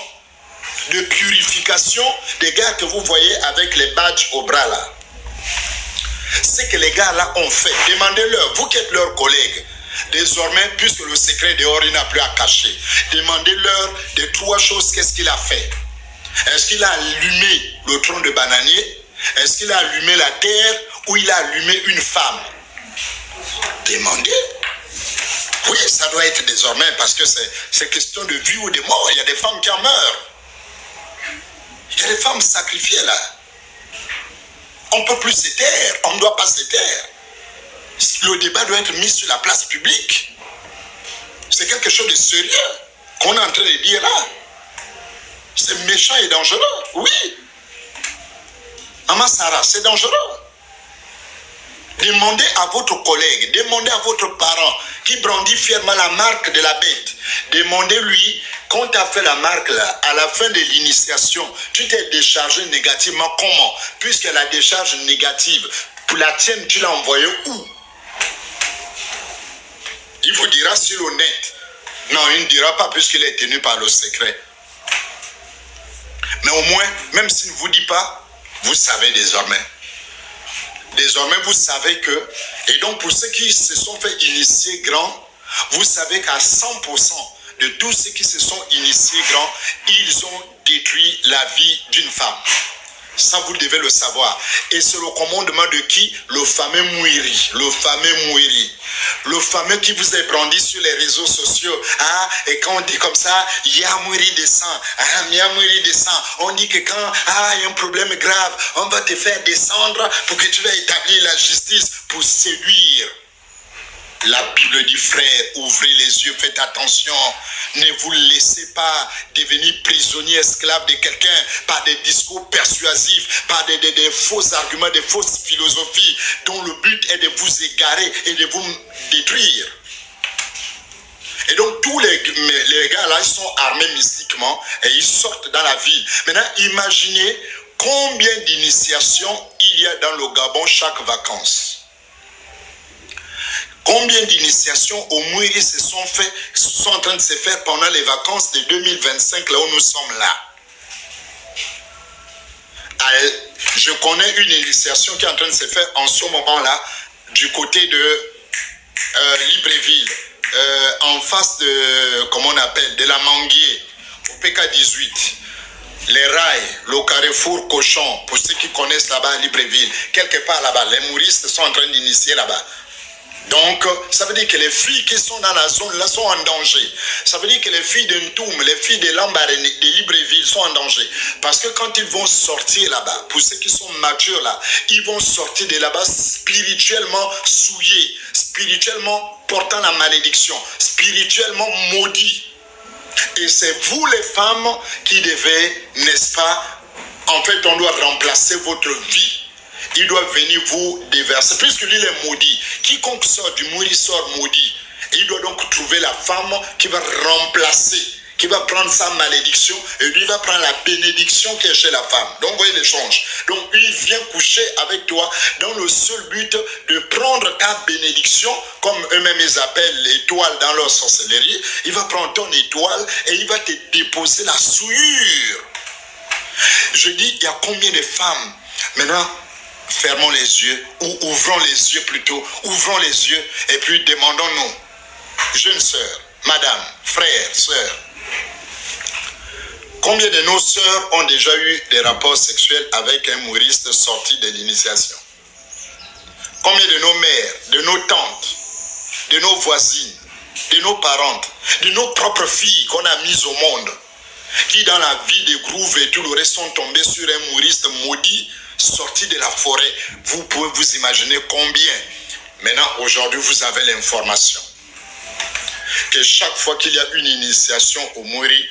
de purification des gars que vous voyez avec les badges au bras là. C'est que les gars là ont fait. Demandez-leur, vous qui êtes leurs collègues, désormais, puisque le secret dehors, il n'a plus à cacher, demandez-leur des trois choses, qu'est-ce qu'il a fait. Est-ce qu'il a allumé le tronc de bananier? Est-ce qu'il a allumé la terre? Ou il a allumé une femme? Demandez. Oui, ça doit être désormais parce que c'est question de vie ou de mort. Il y a des femmes qui en meurent. Il y a des femmes sacrifiées là. On ne peut plus se taire. On ne doit pas se taire. Le débat doit être mis sur la place publique. C'est quelque chose de sérieux qu'on est en train de dire là. C'est méchant et dangereux. Oui. Maman Sarah, c'est dangereux. Demandez à votre collègue, demandez à votre parent qui brandit fièrement la marque de la bête. Demandez-lui, quand tu as fait la marque là, à la fin de l'initiation, tu t'es déchargé négativement. Comment? Puisque la décharge négative, pour la tienne, tu l'as envoyée où? Il vous dira sur le net. Non, il ne dira pas puisqu'il est tenu par le secret. Mais au moins, même s'il ne vous dit pas, vous savez désormais. Désormais, vous savez que, et donc pour ceux qui se sont fait initier grand, vous savez qu'à 100% de tous ceux qui se sont initiés grand, ils ont détruit la vie d'une femme. Ça, vous devez le savoir. Et c'est le commandement de qui? Le fameux Mouiri. Le fameux Mouiri. Le fameux qui vous est brandi sur les réseaux sociaux. Ah, et quand on dit comme ça, Ya Mouiri descend. Ah, Ya Mouiri descend. On dit que quand il y a un problème grave, on va te faire descendre pour que tu vas établir la justice pour séduire. La Bible dit, frère, ouvrez les yeux, faites attention. Ne vous laissez pas devenir prisonnier, esclave de quelqu'un par des discours persuasifs, par des faux arguments, des fausses philosophies dont le but est de vous égarer et de vous détruire. Et donc tous les gars là, ils sont armés mystiquement et ils sortent dans la ville. Maintenant, imaginez combien d'initiations il y a dans le Gabon chaque vacances. Combien d'initiations au Mouiri sont en train de se faire pendant les vacances de 2025, là où nous sommes là. Je connais une initiation qui est en train de se faire en ce moment-là, du côté de Libreville, en face de, comment on appelle, de la Manguier, au PK18. Les rails, le carrefour cochon, pour ceux qui connaissent là-bas à Libreville, quelque part là-bas, les mouristes sont en train d'initier là-bas. Donc, ça veut dire que les filles qui sont dans la zone là sont en danger. Ça veut dire que les filles de Ntoum, les filles de Lambaréné, de Libreville sont en danger. Parce que quand ils vont sortir là-bas, pour ceux qui sont matures là, ils vont sortir de là-bas spirituellement souillés, spirituellement portant la malédiction, spirituellement maudits. Et c'est vous les femmes qui devez, n'est-ce pas, en fait on doit remplacer votre vie. Il doit venir vous déverser. Puisque lui est maudit, quiconque sort du Mouiri sort maudit. Et il doit donc trouver la femme qui va remplacer, qui va prendre sa malédiction et lui va prendre la bénédiction qui est chez la femme. Donc vous voyez l'échange. Donc il vient coucher avec toi dans le seul but de prendre ta bénédiction, comme eux-mêmes ils appellent l'étoile dans leur sorcellerie. Il va prendre ton étoile et il va te déposer la souillure. Je dis, il y a combien de femmes maintenant? Fermons les yeux, ou ouvrons les yeux plutôt, ouvrons les yeux et puis demandons-nous, jeunes sœurs, madame, frères, sœurs, combien de nos sœurs ont déjà eu des rapports sexuels avec un mouriste sorti de l'initiation? Combien de nos mères, de nos tantes, de nos voisines, de nos parentes, de nos propres filles qu'on a mises au monde, qui dans la vie des grooves et tout le reste sont tombées sur un mouriste maudit, sorti de la forêt? Vous pouvez vous imaginer combien. Maintenant, aujourd'hui, vous avez l'information que chaque fois qu'il y a une initiation au Mouiri,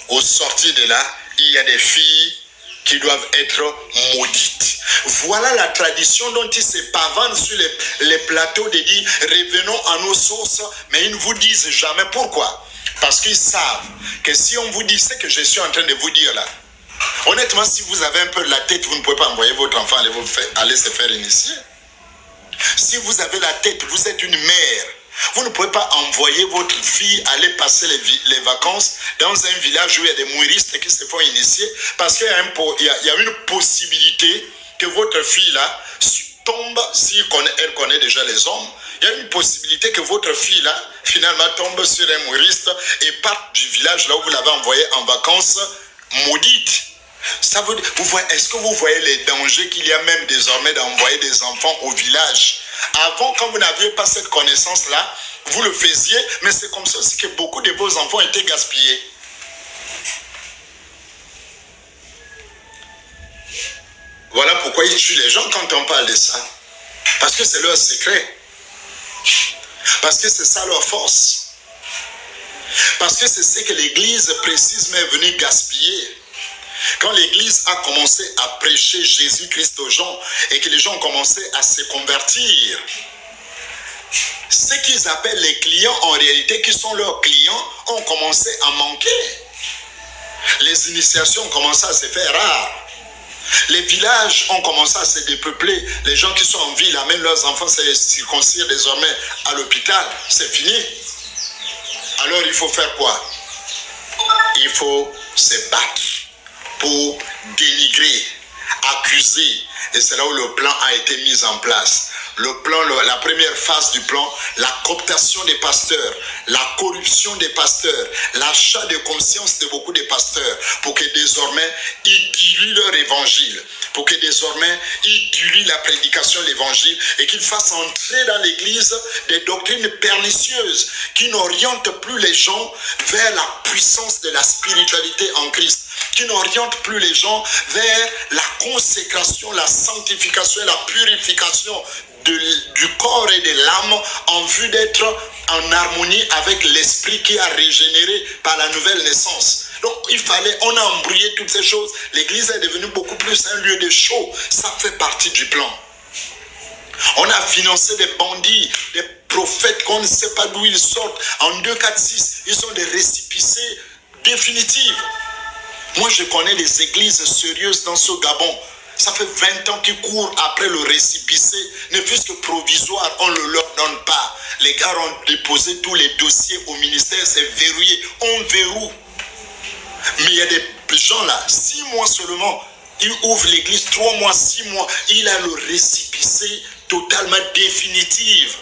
au sortir de là, il y a des filles qui doivent être maudites. Voilà la tradition dont ils se pavanent sur les plateaux de dire revenons à nos sources, mais ils ne vous disent jamais pourquoi. Parce qu'ils savent que si on vous dit ce que je suis en train de vous dire là, honnêtement, si vous avez un peu de la tête, vous ne pouvez pas envoyer votre enfant aller se faire initier. Si vous avez la tête, vous êtes une mère, vous ne pouvez pas envoyer votre fille aller passer les vacances dans un village où il y a des mouristes qui se font initier, parce qu'il y a une possibilité que votre fille là tombe, si elle connaît déjà les hommes, il y a une possibilité que votre fille là finalement tombe sur un mouriste et parte du village là où vous l'avez envoyé en vacances maudite. Ça veut dire, est-ce que vous voyez les dangers qu'il y a même désormais d'envoyer des enfants au village? Avant, quand vous n'aviez pas cette connaissance-là, vous le faisiez, mais c'est comme ça aussi que beaucoup de vos enfants étaient gaspillés. Voilà pourquoi ils tuent les gens quand on parle de ça. Parce que c'est leur secret. Parce que c'est ça leur force. Parce que c'est ce que l'Église précisément est venue gaspiller. Quand l'Église a commencé à prêcher Jésus-Christ aux gens et que les gens ont commencé à se convertir, ce qu'ils appellent les clients, en réalité, qui sont leurs clients, ont commencé à manquer. Les initiations ont commencé à se faire rares. Les villages ont commencé à se dépeupler. Les gens qui sont en ville amènent leurs enfants se circoncire désormais à l'hôpital. C'est fini. Alors il faut faire quoi? Il faut se battre pour dénigrer, accuser. Et c'est là où le plan a été mis en place. Le plan, la première phase du plan, la cooptation des pasteurs, la corruption des pasteurs, l'achat de conscience de beaucoup de pasteurs pour que désormais ils diluent leur évangile, pour que désormais ils diluent la prédication de l'évangile et qu'ils fassent entrer dans l'église des doctrines pernicieuses qui n'orientent plus les gens vers la puissance de la spiritualité en Christ, qui n'oriente plus les gens vers la consécration, la sanctification et la purification du corps et de l'âme en vue d'être en harmonie avec l'esprit qui a régénéré par la nouvelle naissance. Donc on a embrouillé toutes ces choses. L'église est devenue beaucoup plus un lieu de show. Ça fait partie du plan. On a financé des bandits, des prophètes qu'on ne sait pas d'où ils sortent. En 2, 4, 6, ils sont des récépissés définitifs. Moi, je connais des églises sérieuses dans ce Gabon. Ça fait 20 ans qu'ils courent après le récépissé, ne fût-ce que provisoire, on ne le leur donne pas. Les gars ont déposé tous les dossiers au ministère, c'est verrouillé, on verrouille. Mais il y a des gens là, 6 mois seulement, ils ouvrent l'église, 3 mois, 6 mois, il a le récépissé totalement définitif.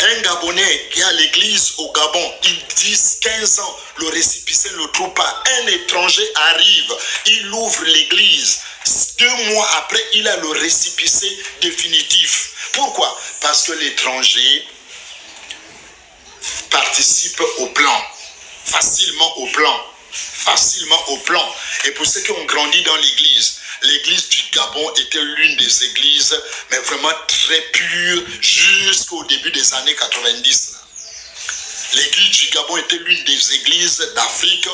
Un Gabonais qui est à l'église au Gabon, il 10, 15 ans, le récépissé ne le trouve pas. Un étranger arrive, il ouvre l'église. 2 mois après, il a le récépissé définitif. Pourquoi? Parce que l'étranger participe au plan, facilement au plan. Et pour ceux qui ont grandi dans l'église du Gabon était l'une des églises, mais vraiment très pure, jusqu'au début des années 90. L'église du Gabon était l'une des églises d'Afrique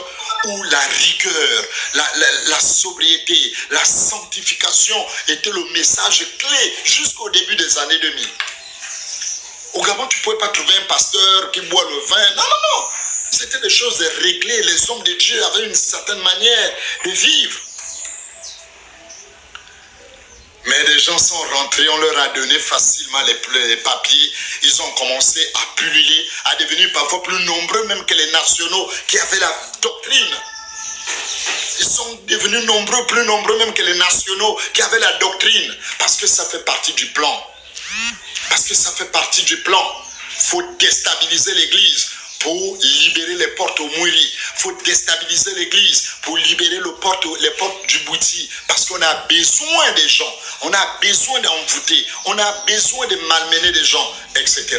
où la rigueur, la sobriété, la sanctification était le message clé jusqu'au début des années 2000. Au Gabon, tu ne pouvais pas trouver un pasteur qui boit le vin. Non. C'était des choses réglées. Les hommes de Dieu avaient une certaine manière de vivre. Mais les gens sont rentrés, on leur a donné facilement les papiers. Ils ont commencé à pulluler, à devenir parfois plus nombreux même que les nationaux qui avaient la doctrine. Ils sont devenus plus nombreux même que les nationaux qui avaient la doctrine. Parce que ça fait partie du plan. Il faut déstabiliser l'église pour libérer les portes au Mouri. Il faut déstabiliser l'église pour libérer les portes du Bouti. Parce qu'on a besoin des gens. On a besoin d'envoûter. On a besoin de malmener des gens, etc.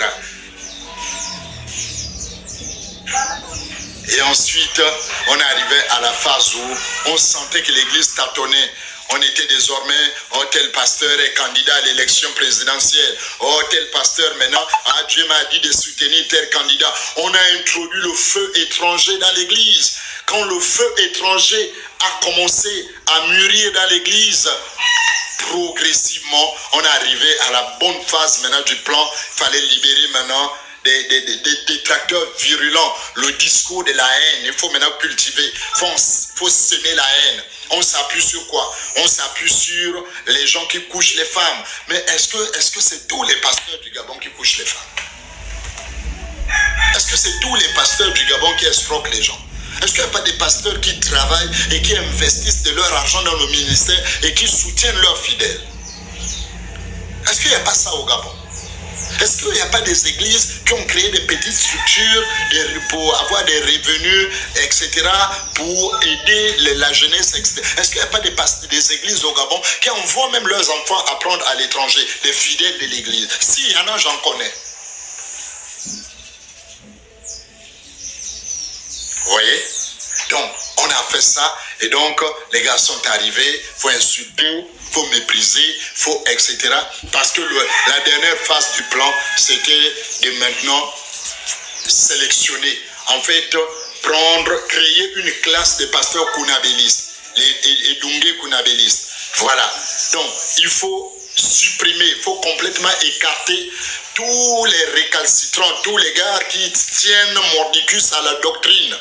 Et ensuite, on est arrivé à la phase où on sentait que l'église tâtonnait. On était désormais, tel pasteur est candidat à l'élection présidentielle. Tel pasteur maintenant, Dieu m'a dit de soutenir tel candidat. On a introduit le feu étranger dans l'église. Quand le feu étranger a commencé à mûrir dans l'église, progressivement, on est arrivé à la bonne phase maintenant du plan. Il fallait libérer maintenant des détracteurs virulents. Le discours de la haine, il faut maintenant cultiver. Il faut semer la haine. On s'appuie sur quoi? On s'appuie sur les gens qui couchent les femmes. Mais est-ce que c'est tous les pasteurs du Gabon qui couchent les femmes? Est-ce que c'est tous les pasteurs du Gabon qui escroquent les gens? Est-ce qu'il n'y a pas des pasteurs qui travaillent et qui investissent de leur argent dans le ministère et qui soutiennent leurs fidèles? Est-ce qu'il n'y a pas ça au Gabon? Est-ce qu'il n'y a pas des églises qui ont créé des petites structures pour avoir des revenus, etc., pour aider la jeunesse, etc. Est-ce qu'il n'y a pas des églises au Gabon qui envoient même leurs enfants apprendre à l'étranger, des fidèles de l'église? Si, il y en a, j'en connais. Vous voyez? Donc, on a fait ça, et donc, les gars sont arrivés, il faut insulter, il faut mépriser, faut etc. Parce que la dernière phase du plan, c'était de maintenant sélectionner, en fait, créer une classe de pasteurs kounabélistes, les Dungé kounabélistes. Voilà. Donc, il faut supprimer, il faut complètement écarter tous les récalcitrants, tous les gars qui tiennent mordicus à la doctrine.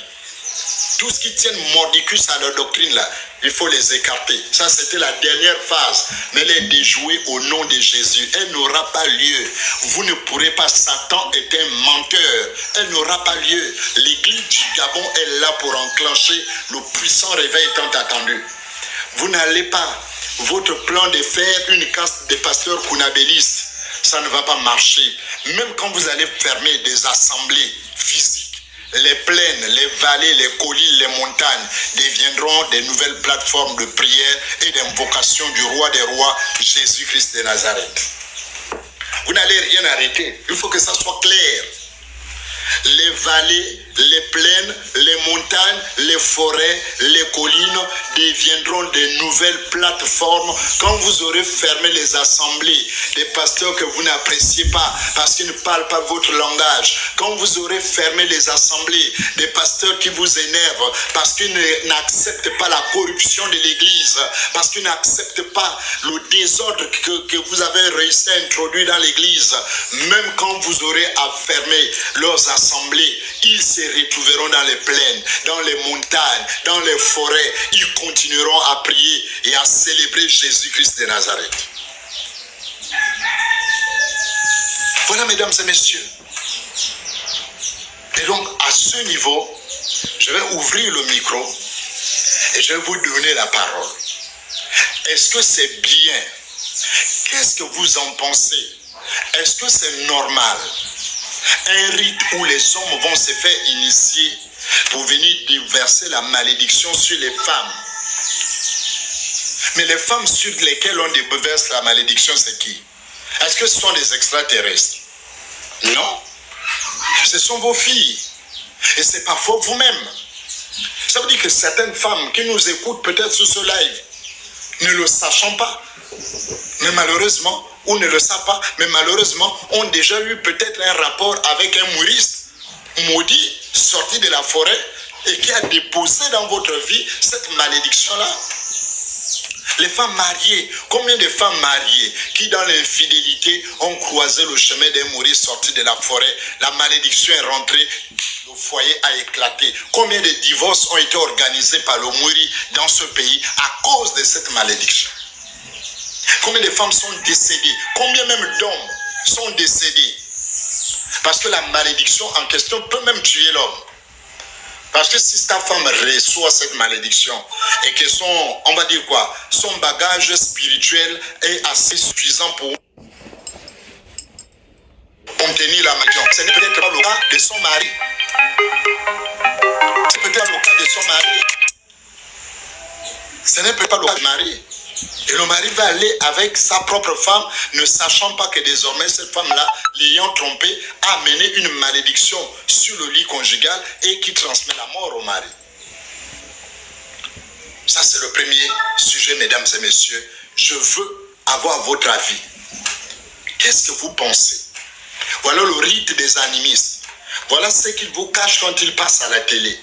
Tout ce qui tient mordicus à la doctrine là, il faut les écarter. Ça, c'était la dernière phase. Mais elle est déjouée au nom de Jésus. Elle n'aura pas lieu. Vous ne pourrez pas. Satan est un menteur. Elle n'aura pas lieu. L'église du Gabon est là pour enclencher le puissant réveil tant attendu. Vous n'allez pas. Votre plan de faire une caste de pasteurs kounabélistes, ça ne va pas marcher. Même quand vous allez fermer des assemblées physiques, les plaines, les vallées, les collines, les montagnes deviendront des nouvelles plateformes de prière et d'invocation du roi des rois, Jésus-Christ de Nazareth. Vous n'allez rien arrêter. Il faut que ça soit clair. Les vallées, les plaines, les montagnes, les forêts, les collines deviendront de nouvelles plateformes quand vous aurez fermé les assemblées des pasteurs que vous n'appréciez pas parce qu'ils ne parlent pas votre langage. Quand vous aurez fermé les assemblées des pasteurs qui vous énervent parce qu'ils n'acceptent pas la corruption de l'église, parce qu'ils n'acceptent pas le désordre que vous avez réussi à introduire dans l'église, même quand vous aurez à fermer leurs assemblées, ils se retrouveront dans les plaines, dans les montagnes, dans les forêts. Ils continueront à prier et à célébrer Jésus-Christ de Nazareth. Voilà, mesdames et messieurs. Et donc, à ce niveau, je vais ouvrir le micro et je vais vous donner la parole. Est-ce que c'est bien? Qu'est-ce que vous en pensez? Est-ce que c'est normal? Un rite où les hommes vont se faire initier pour venir déverser la malédiction sur les femmes. Mais les femmes sur lesquelles on déverse la malédiction, c'est qui? Est-ce que ce sont des extraterrestres? Non. Ce sont vos filles. Et c'est parfois vous-même. Ça veut dire que certaines femmes qui nous écoutent peut-être sur ce live, ne le sachant pas, mais malheureusement, ou ne le savent pas, mais malheureusement, ont déjà eu peut-être un rapport avec un mouriste maudit, sorti de la forêt, et qui a déposé dans votre vie cette malédiction-là. Les femmes mariées, combien de femmes mariées qui dans l'infidélité ont croisé le chemin d'un mouriste sorti de la forêt, la malédiction est rentrée, le foyer a éclaté. Combien de divorces ont été organisés par le mouri dans ce pays à cause de cette malédiction? Combien de femmes sont décédées? Combien même d'hommes sont décédés? Parce que la malédiction en question peut même tuer l'homme. Parce que si ta femme reçoit cette malédiction et que son, on va dire quoi, son bagage spirituel est assez suffisant pour contenir la malédiction, ce n'est peut-être pas le cas de son mari. C'est peut-être le cas de son mari. Ce n'est peut-être pas le cas du mari. Et le mari va aller avec sa propre femme, ne sachant pas que désormais cette femme-là, l'ayant trompée, a amené une malédiction sur le lit conjugal et qui transmet la mort au mari. Ça, c'est le premier sujet, mesdames et messieurs. Je veux avoir votre avis. Qu'est-ce que vous pensez? Voilà le rite des animistes. Voilà ce qu'ils vous cachent quand ils passent à la télé.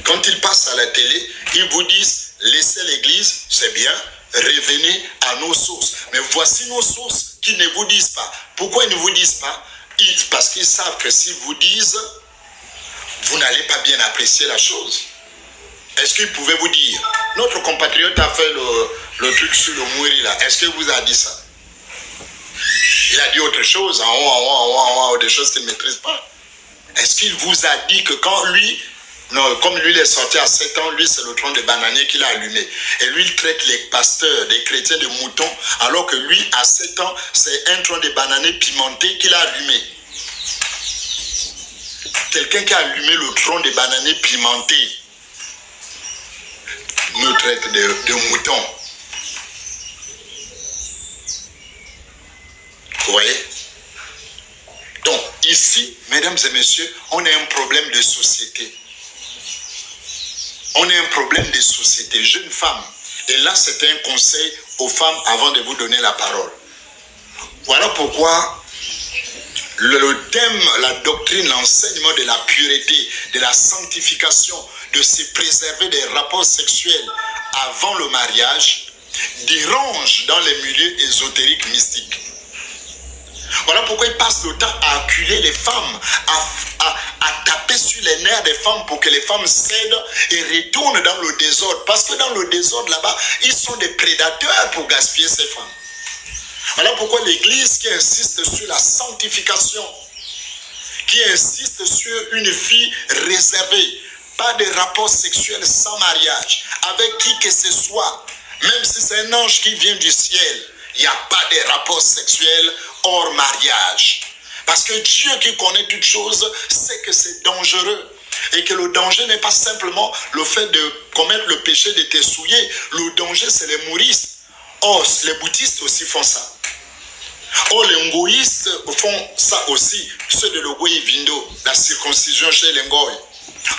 Quand ils passent à la télé, ils vous disent, laissez l'église, c'est bien, revenez à nos sources. Mais voici nos sources qui ne vous disent pas. Pourquoi ils ne vous disent pas? Parce qu'ils savent que s'ils vous disent, vous n'allez pas bien apprécier la chose. Est-ce qu'ils pouvaient vous dire, notre compatriote a fait le truc sur le mouri là, est-ce qu'il vous a dit ça? Il a dit autre chose, en haut, des choses qu'il ne maîtrise pas. Est-ce qu'il vous a dit que quand lui, non, comme lui il est sorti à 7 ans, lui c'est le tronc de bananier qu'il a allumé. Et lui il traite les pasteurs, les chrétiens de moutons, alors que lui à 7 ans, c'est un tronc de bananier pimenté qu'il a allumé. Quelqu'un qui a allumé le tronc de bananier pimenté me traite de mouton. Vous voyez? Donc ici, mesdames et messieurs, on a un problème de société. On a un problème de société. Jeunes femmes, et là c'est un conseil aux femmes avant de vous donner la parole. Voilà pourquoi le thème, la doctrine, l'enseignement de la pureté, de la sanctification, de se préserver des rapports sexuels avant le mariage, dérange dans les milieux ésotériques mystiques. Voilà pourquoi ils passent le temps à acculer les femmes, à taper sur les nerfs des femmes pour que les femmes cèdent et retournent dans le désordre. Parce que dans le désordre là-bas, ils sont des prédateurs pour gaspiller ces femmes. Voilà pourquoi l'Église qui insiste sur la sanctification, qui insiste sur une vie réservée, pas de rapports sexuels sans mariage, avec qui que ce soit, même si c'est un ange qui vient du ciel, il n'y a pas de rapport sexuel hors mariage. Parce que Dieu qui connaît toutes choses sait que c'est dangereux. Et que le danger n'est pas simplement le fait de commettre le péché de te souiller. Le danger, c'est les mouristes. Or, les bouddhistes aussi font ça. Or, les ngoïstes font ça aussi. Ceux de l'Ogoï Vindo, la circoncision chez les Ngoï.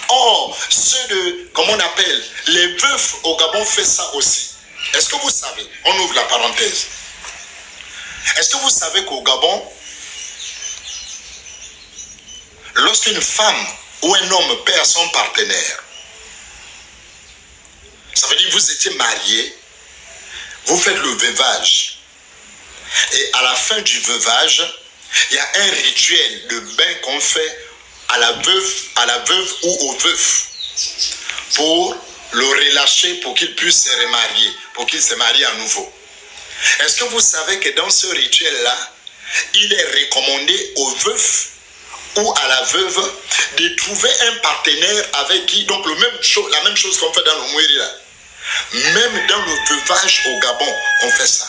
Or, ceux de, comment on appelle, les veufs au Gabon font ça aussi. Est-ce que vous savez, on ouvre la parenthèse. Est-ce que vous savez qu'au Gabon, lorsqu'une femme ou un homme perd son partenaire, ça veut dire que vous étiez marié, vous faites le veuvage. Et à la fin du veuvage, il y a un rituel de bain qu'on fait à la veuve ou au veuf pour le relâcher pour qu'il puisse se remarier, pour qu'il se marie à nouveau. Est-ce que vous savez que dans ce rituel-là, il est recommandé au veuf ou à la veuve de trouver un partenaire avec qui, donc la même chose qu'on fait dans le Mouiri là. Même dans le veuvage au Gabon, on fait ça.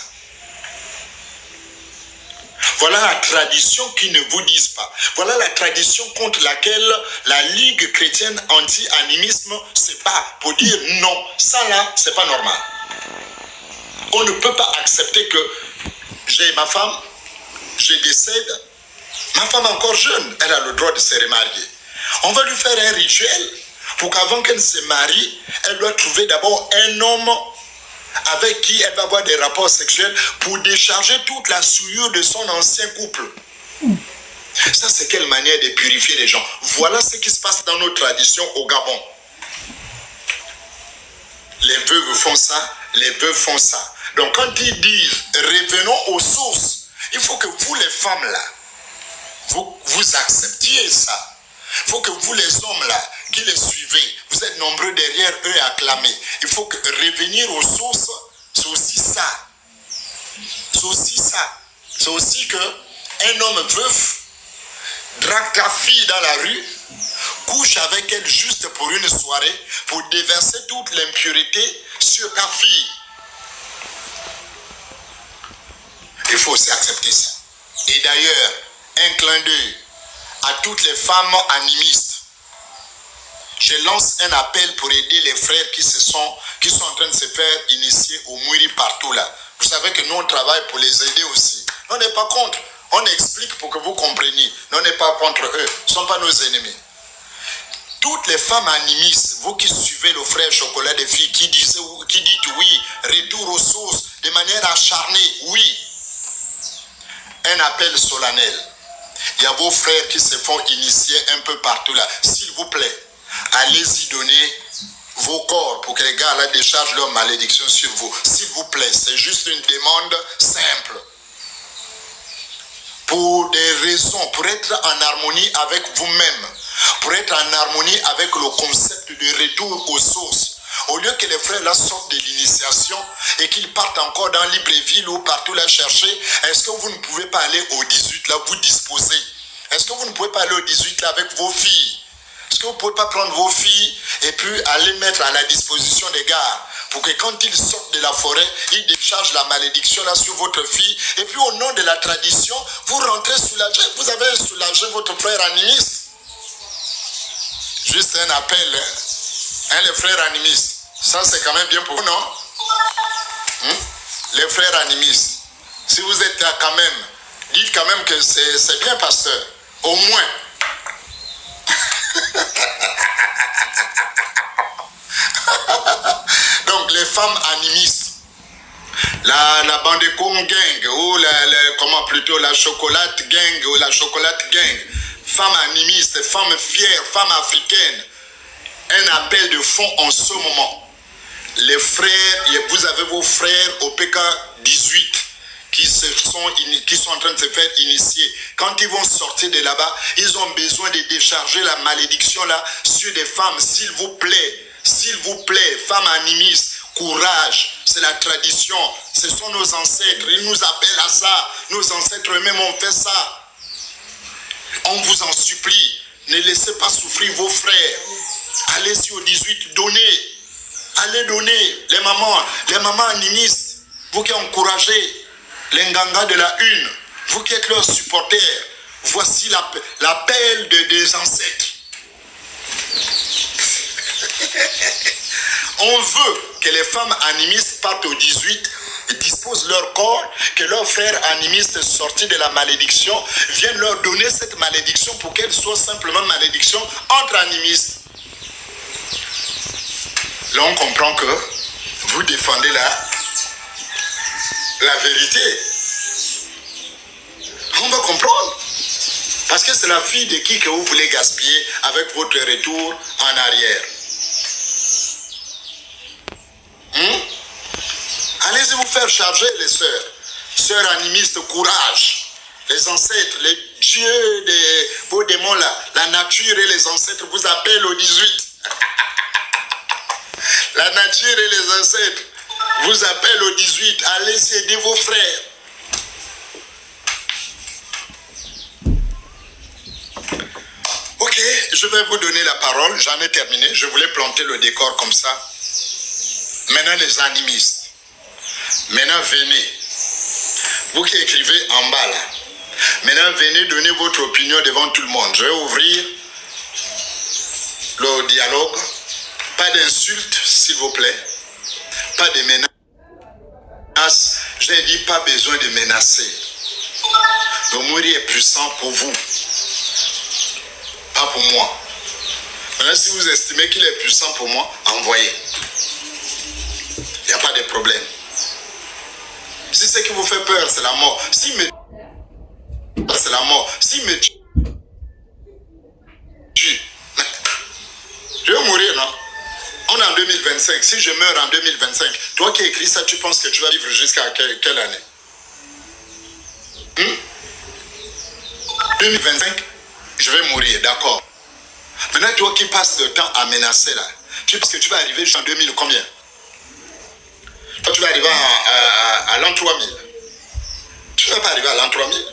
Voilà la tradition qu'ils ne vous disent pas. Voilà la tradition contre laquelle la Ligue chrétienne anti-animisme se bat pour dire non, ça là, c'est pas normal. On ne peut pas accepter que j'ai ma femme, je décède, ma femme encore jeune, elle a le droit de se remarier. On va lui faire un rituel pour qu'avant qu'elle se marie, elle doit trouver d'abord un homme avec qui elle va avoir des rapports sexuels pour décharger toute la souillure de son ancien couple. Ça, c'est quelle manière de purifier les gens. Voilà ce qui se passe dans nos traditions au Gabon. Les veuves font ça, les veuves font ça. Donc quand ils disent revenons aux sources, il faut que vous les femmes là, vous acceptiez ça. Il faut que vous les hommes là, qui les suivez, vous êtes nombreux derrière eux à acclamer. Il faut que revenir aux sources, c'est aussi ça. C'est aussi ça. C'est aussi que un homme veuf drague ta fille dans la rue, couche avec elle juste pour une soirée, pour déverser toute l'impureté sur ta fille. Il faut aussi accepter ça. Et d'ailleurs, un clin d'œil à toutes les femmes animistes. Je lance un appel pour aider les frères qui sont en train de se faire initier au Mouiri partout là. Vous savez que nous on travaille pour les aider aussi. On n'est pas contre. On explique pour que vous compreniez. Nous on n'est pas contre eux. Ce ne sont pas nos ennemis. Toutes les femmes animistes, vous qui suivez le frère Chocolat des filles, qui dites oui, retour aux sources, de manière acharnée, oui. Un appel solennel. Il y a vos frères qui se font initier un peu partout là. S'il vous plaît, allez-y donner vos corps pour que les gars là déchargent leur malédiction sur vous. S'il vous plaît, c'est juste une demande simple. Pour des raisons, pour être en harmonie avec vous-même, pour être en harmonie avec le concept de retour aux sources. Au lieu que les frères là sortent de l'initiation et qu'ils partent encore dans Libreville ou partout là chercher, est-ce que vous ne pouvez pas aller au 18 là, vous disposer? Est-ce que vous ne pouvez pas aller au 18 là avec vos filles? Est-ce que vous ne pouvez pas prendre vos filles et puis aller mettre à la disposition des gars pour que quand ils sortent de la forêt, ils déchargent la malédiction là sur votre fille et puis au nom de la tradition, vous rentrez soulagé. Vous avez soulagé votre frère animiste. Juste un appel, hein, les frères animistes. Ça c'est quand même bien pour vous, non? Les frères animistes. Si vous êtes là quand même, dites quand même que c'est bien, pasteur. Au moins. Donc les femmes animistes, la Bandecon gang ou la chocolate gang ou la chocolate gang, femmes animistes, femmes fières, femmes africaines, un appel de fond en ce moment. Les frères, vous avez vos frères au PK 18 qui sont en train de se faire initier. Quand ils vont sortir de là-bas, ils ont besoin de décharger la malédiction là sur des femmes. S'il vous plaît, femmes animistes, courage, c'est la tradition, ce sont nos ancêtres, ils nous appellent à ça, nos ancêtres eux-mêmes ont fait ça. On vous en supplie, ne laissez pas souffrir vos frères. Allez-y au 18, donnez. Allez donner, les mamans animistes, vous qui encouragez, les Nganga de la Une, vous qui êtes leurs supporters, voici l'appel des ancêtres. On veut que les femmes animistes partent au 18 et disposent leur corps, que leurs frères animistes sortis de la malédiction viennent leur donner cette malédiction pour qu'elle soit simplement malédiction entre animistes. Là, on comprend que vous défendez la vérité. On va comprendre. Parce que c'est la fille de qui que vous voulez gaspiller avec votre retour en arrière. Allez-y vous faire charger les sœurs. Sœurs animistes, courage. Les ancêtres, les dieux de vos démons là, la nature et les ancêtres vous appellent au 18. La nature et les ancêtres vous appellent au 18. Allez aider vos frères. Ok, je vais vous donner la parole. J'en ai terminé. Je voulais planter le décor comme ça. Maintenant, les animistes. Maintenant, venez. Vous qui écrivez en bas là. Maintenant, venez donner votre opinion devant tout le monde. Je vais ouvrir le dialogue. Pas d'insultes, s'il vous plaît. Pas de menaces. Je n'ai dit pas besoin de menacer. Le Mouri est puissant pour vous. Pas pour moi. Maintenant, si vous estimez qu'il est puissant pour moi, envoyez. Il n'y a pas de problème. Si ce qui vous fait peur, c'est la mort. C'est la mort. S'il me tue, je vais mourir, non? On est en 2025. Si je meurs en 2025, toi qui écris ça, tu penses que tu vas vivre jusqu'à quelle année? 2025, je vais mourir, d'accord. Maintenant, toi qui passes le temps à menacer là, tu penses que tu vas arriver jusqu'en 2000 ou combien? Toi, tu vas arriver à l'an 3000. Tu ne vas pas arriver à l'an 3000.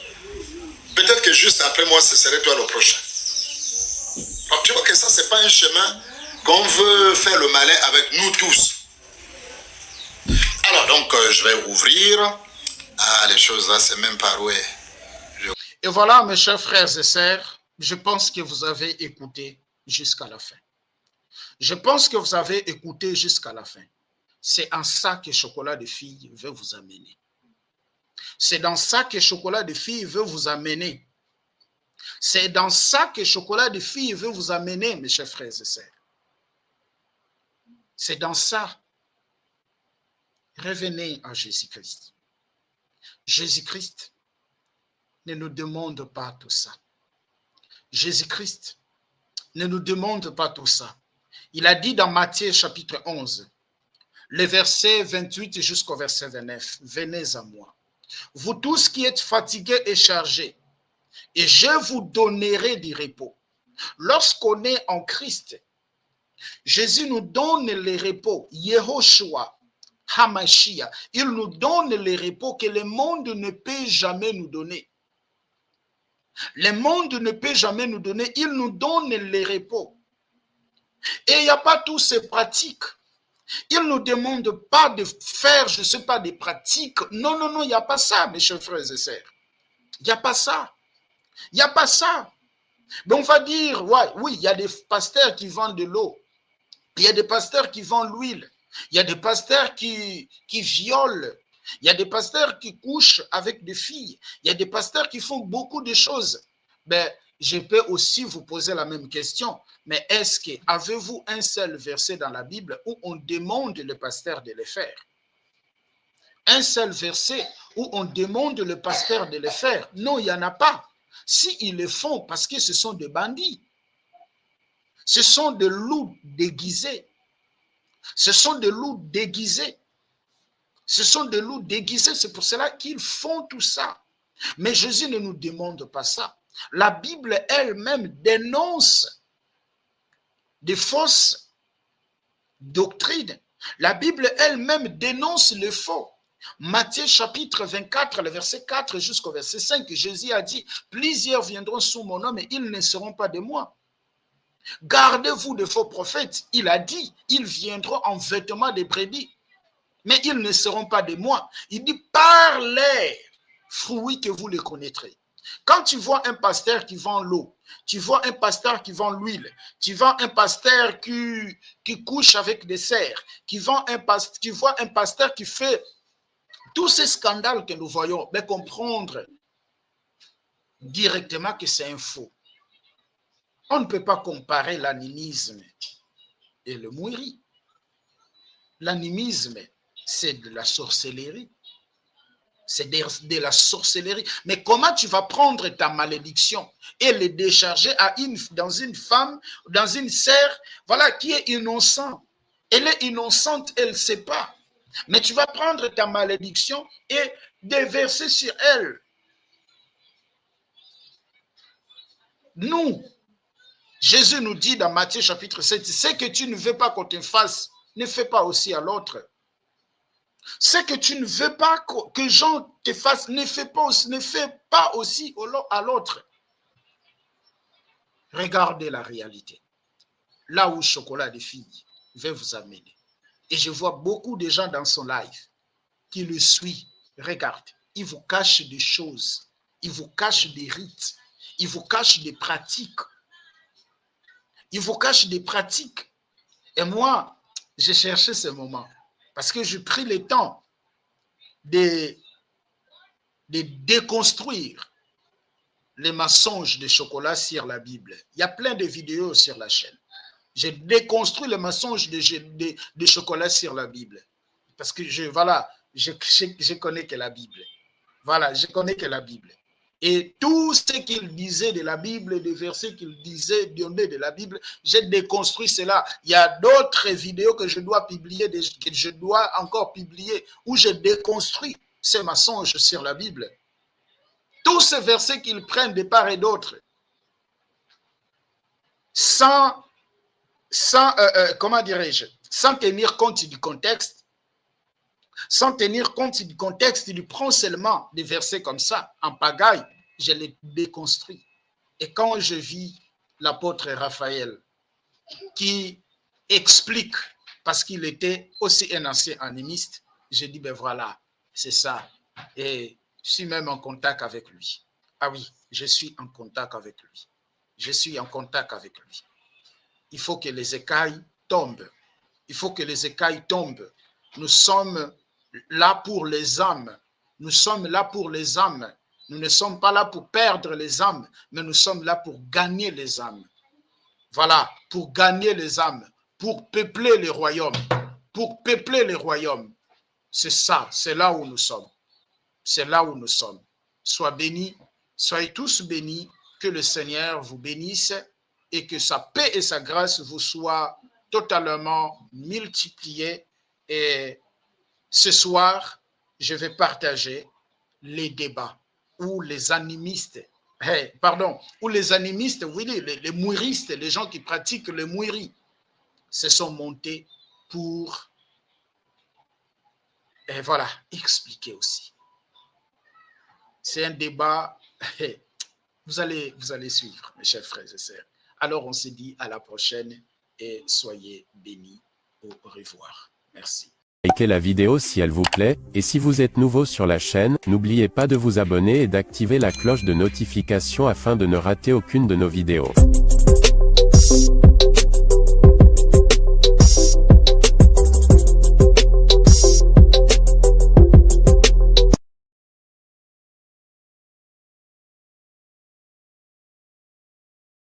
Peut-être que juste après moi, ce serait toi le prochain. Alors, tu vois que ça, ce n'est pas un chemin qu'on veut faire le malin avec nous tous. Alors, donc, je vais ouvrir. Ah, les choses là, c'est même pas roué. Et voilà, mes chers frères et sœurs, je pense que vous avez écouté jusqu'à la fin. Je pense que vous avez écouté jusqu'à la fin. C'est en ça que Chocolat de Fille veut vous amener. C'est dans ça que Chocolat de Fille veut vous amener. C'est dans ça que Chocolat de Fille veut vous amener, mes chers frères et sœurs. C'est dans ça. Revenez à Jésus-Christ. Jésus-Christ ne nous demande pas tout ça. Jésus-Christ ne nous demande pas tout ça. Il a dit dans Matthieu chapitre 11, le verset 28 jusqu'au verset 29, « Venez à moi, vous tous qui êtes fatigués et chargés, et je vous donnerai du repos. » Lorsqu'on est en Christ, Jésus nous donne le repos, Yehoshua, Hamashia. Il nous donne le repos que le monde ne peut jamais nous donner. Le monde ne peut jamais nous donner, il nous donne le repos. Et il n'y a pas toutes ces pratiques. Il ne nous demande pas de faire, je ne sais pas, des pratiques. Non, non, non, il n'y a pas ça, mes chers frères et sœurs. Il n'y a pas ça. Il n'y a pas ça. Mais on va dire, ouais, oui, il y a des pasteurs qui vendent de l'eau. Il y a des pasteurs qui vendent l'huile. Il y a des pasteurs qui violent. Il y a des pasteurs qui couchent avec des filles. Il y a des pasteurs qui font beaucoup de choses. Mais je peux aussi vous poser la même question. Mais est-ce que avez-vous un seul verset dans la Bible où on demande le pasteur de le faire? Un seul verset où on demande le pasteur de le faire? Non, il n'y en a pas. Si ils le font, parce que ce sont des bandits. Ce sont des loups déguisés. Ce sont des loups déguisés. Ce sont des loups déguisés. C'est pour cela qu'ils font tout ça. Mais Jésus ne nous demande pas ça. La Bible elle-même dénonce des fausses doctrines. La Bible elle-même dénonce le faux. Matthieu chapitre 24, le verset 4 jusqu'au verset 5, Jésus a dit, « Plusieurs viendront sous mon nom, mais ils ne seront pas de moi. Gardez-vous de faux prophètes. » Il a dit, « Ils viendront en vêtements de brebis. mais ils ne seront pas de moi. Il dit, par les fruits que vous les connaîtrez. Quand tu vois un pasteur qui vend l'eau, tu vois un pasteur qui vend l'huile, tu vois un pasteur qui couche avec des cerfs, tu vois un pasteur qui fait tous ces scandales que nous voyons, mais comprendre directement que c'est un faux. On ne peut pas comparer l'animisme et le mouiri. L'animisme, c'est de la sorcellerie. C'est de la sorcellerie. Mais comment tu vas prendre ta malédiction et le décharger dans une femme, dans une sœur, voilà, qui est innocente. Elle est innocente, elle ne sait pas. Mais tu vas prendre ta malédiction et déverser sur elle. Nous, Jésus nous dit dans Matthieu chapitre 7, ce que tu ne veux pas qu'on te fasse, ne fais pas aussi à l'autre. Ce que tu ne veux pas que gens te fassent, ne fais pas aussi à l'autre. Regardez la réalité. Là où Chocolat des filles veut vous amener. Et je vois beaucoup de gens dans son live qui le suivent. Regarde, il vous cache des choses. Il vous cache des rites. Il vous cache des pratiques. Il vous cache des pratiques. Et moi, j'ai cherché ce moment. Parce que j'ai pris le temps de déconstruire les mensonges de Chocolat sur la Bible. Il y a plein de vidéos sur la chaîne. J'ai déconstruit les mensonges de Chocolat sur la Bible. Parce que je connais que la Bible. Voilà, je connais que la Bible. Et tout ce qu'il disait de la Bible, des versets qu'il disait de la Bible, j'ai déconstruit cela. Il y a d'autres vidéos que je dois publier, que je dois encore publier, où je déconstruis ces mensonges sur la Bible. Tous ces versets qu'ils prennent de part et d'autre, sans tenir compte du contexte, sans tenir compte du contexte, il prend seulement des versets comme ça, en pagaille, je les déconstruis. Et quand je vis l'apôtre Raphaël, qui explique, parce qu'il était aussi un ancien animiste, je dis, ben voilà, c'est ça. Et je suis même en contact avec lui. Ah oui, je suis en contact avec lui. Je suis en contact avec lui. Il faut que les écailles tombent. Il faut que les écailles tombent. Nous sommes là pour les âmes. Nous sommes là pour les âmes. Nous ne sommes pas là pour perdre les âmes, mais nous sommes là pour gagner les âmes. Voilà, pour gagner les âmes, pour peupler les royaumes. Pour peupler les royaumes. C'est ça, c'est là où nous sommes. C'est là où nous sommes. Sois bénis, soyez tous bénis, que le Seigneur vous bénisse et que sa paix et sa grâce vous soient totalement multipliées. Et ce soir, je vais partager les débats où les animistes, oui, les mouiristes, les gens qui pratiquent le mouiri, se sont montés pour, et voilà, expliquer aussi. C'est un débat, vous allez suivre, mes chers frères et sœurs. Alors, on se dit à la prochaine et soyez bénis. Au revoir. Merci. Likez la vidéo si elle vous plaît, et si vous êtes nouveau sur la chaîne, n'oubliez pas de vous abonner et d'activer la cloche de notification afin de ne rater aucune de nos vidéos.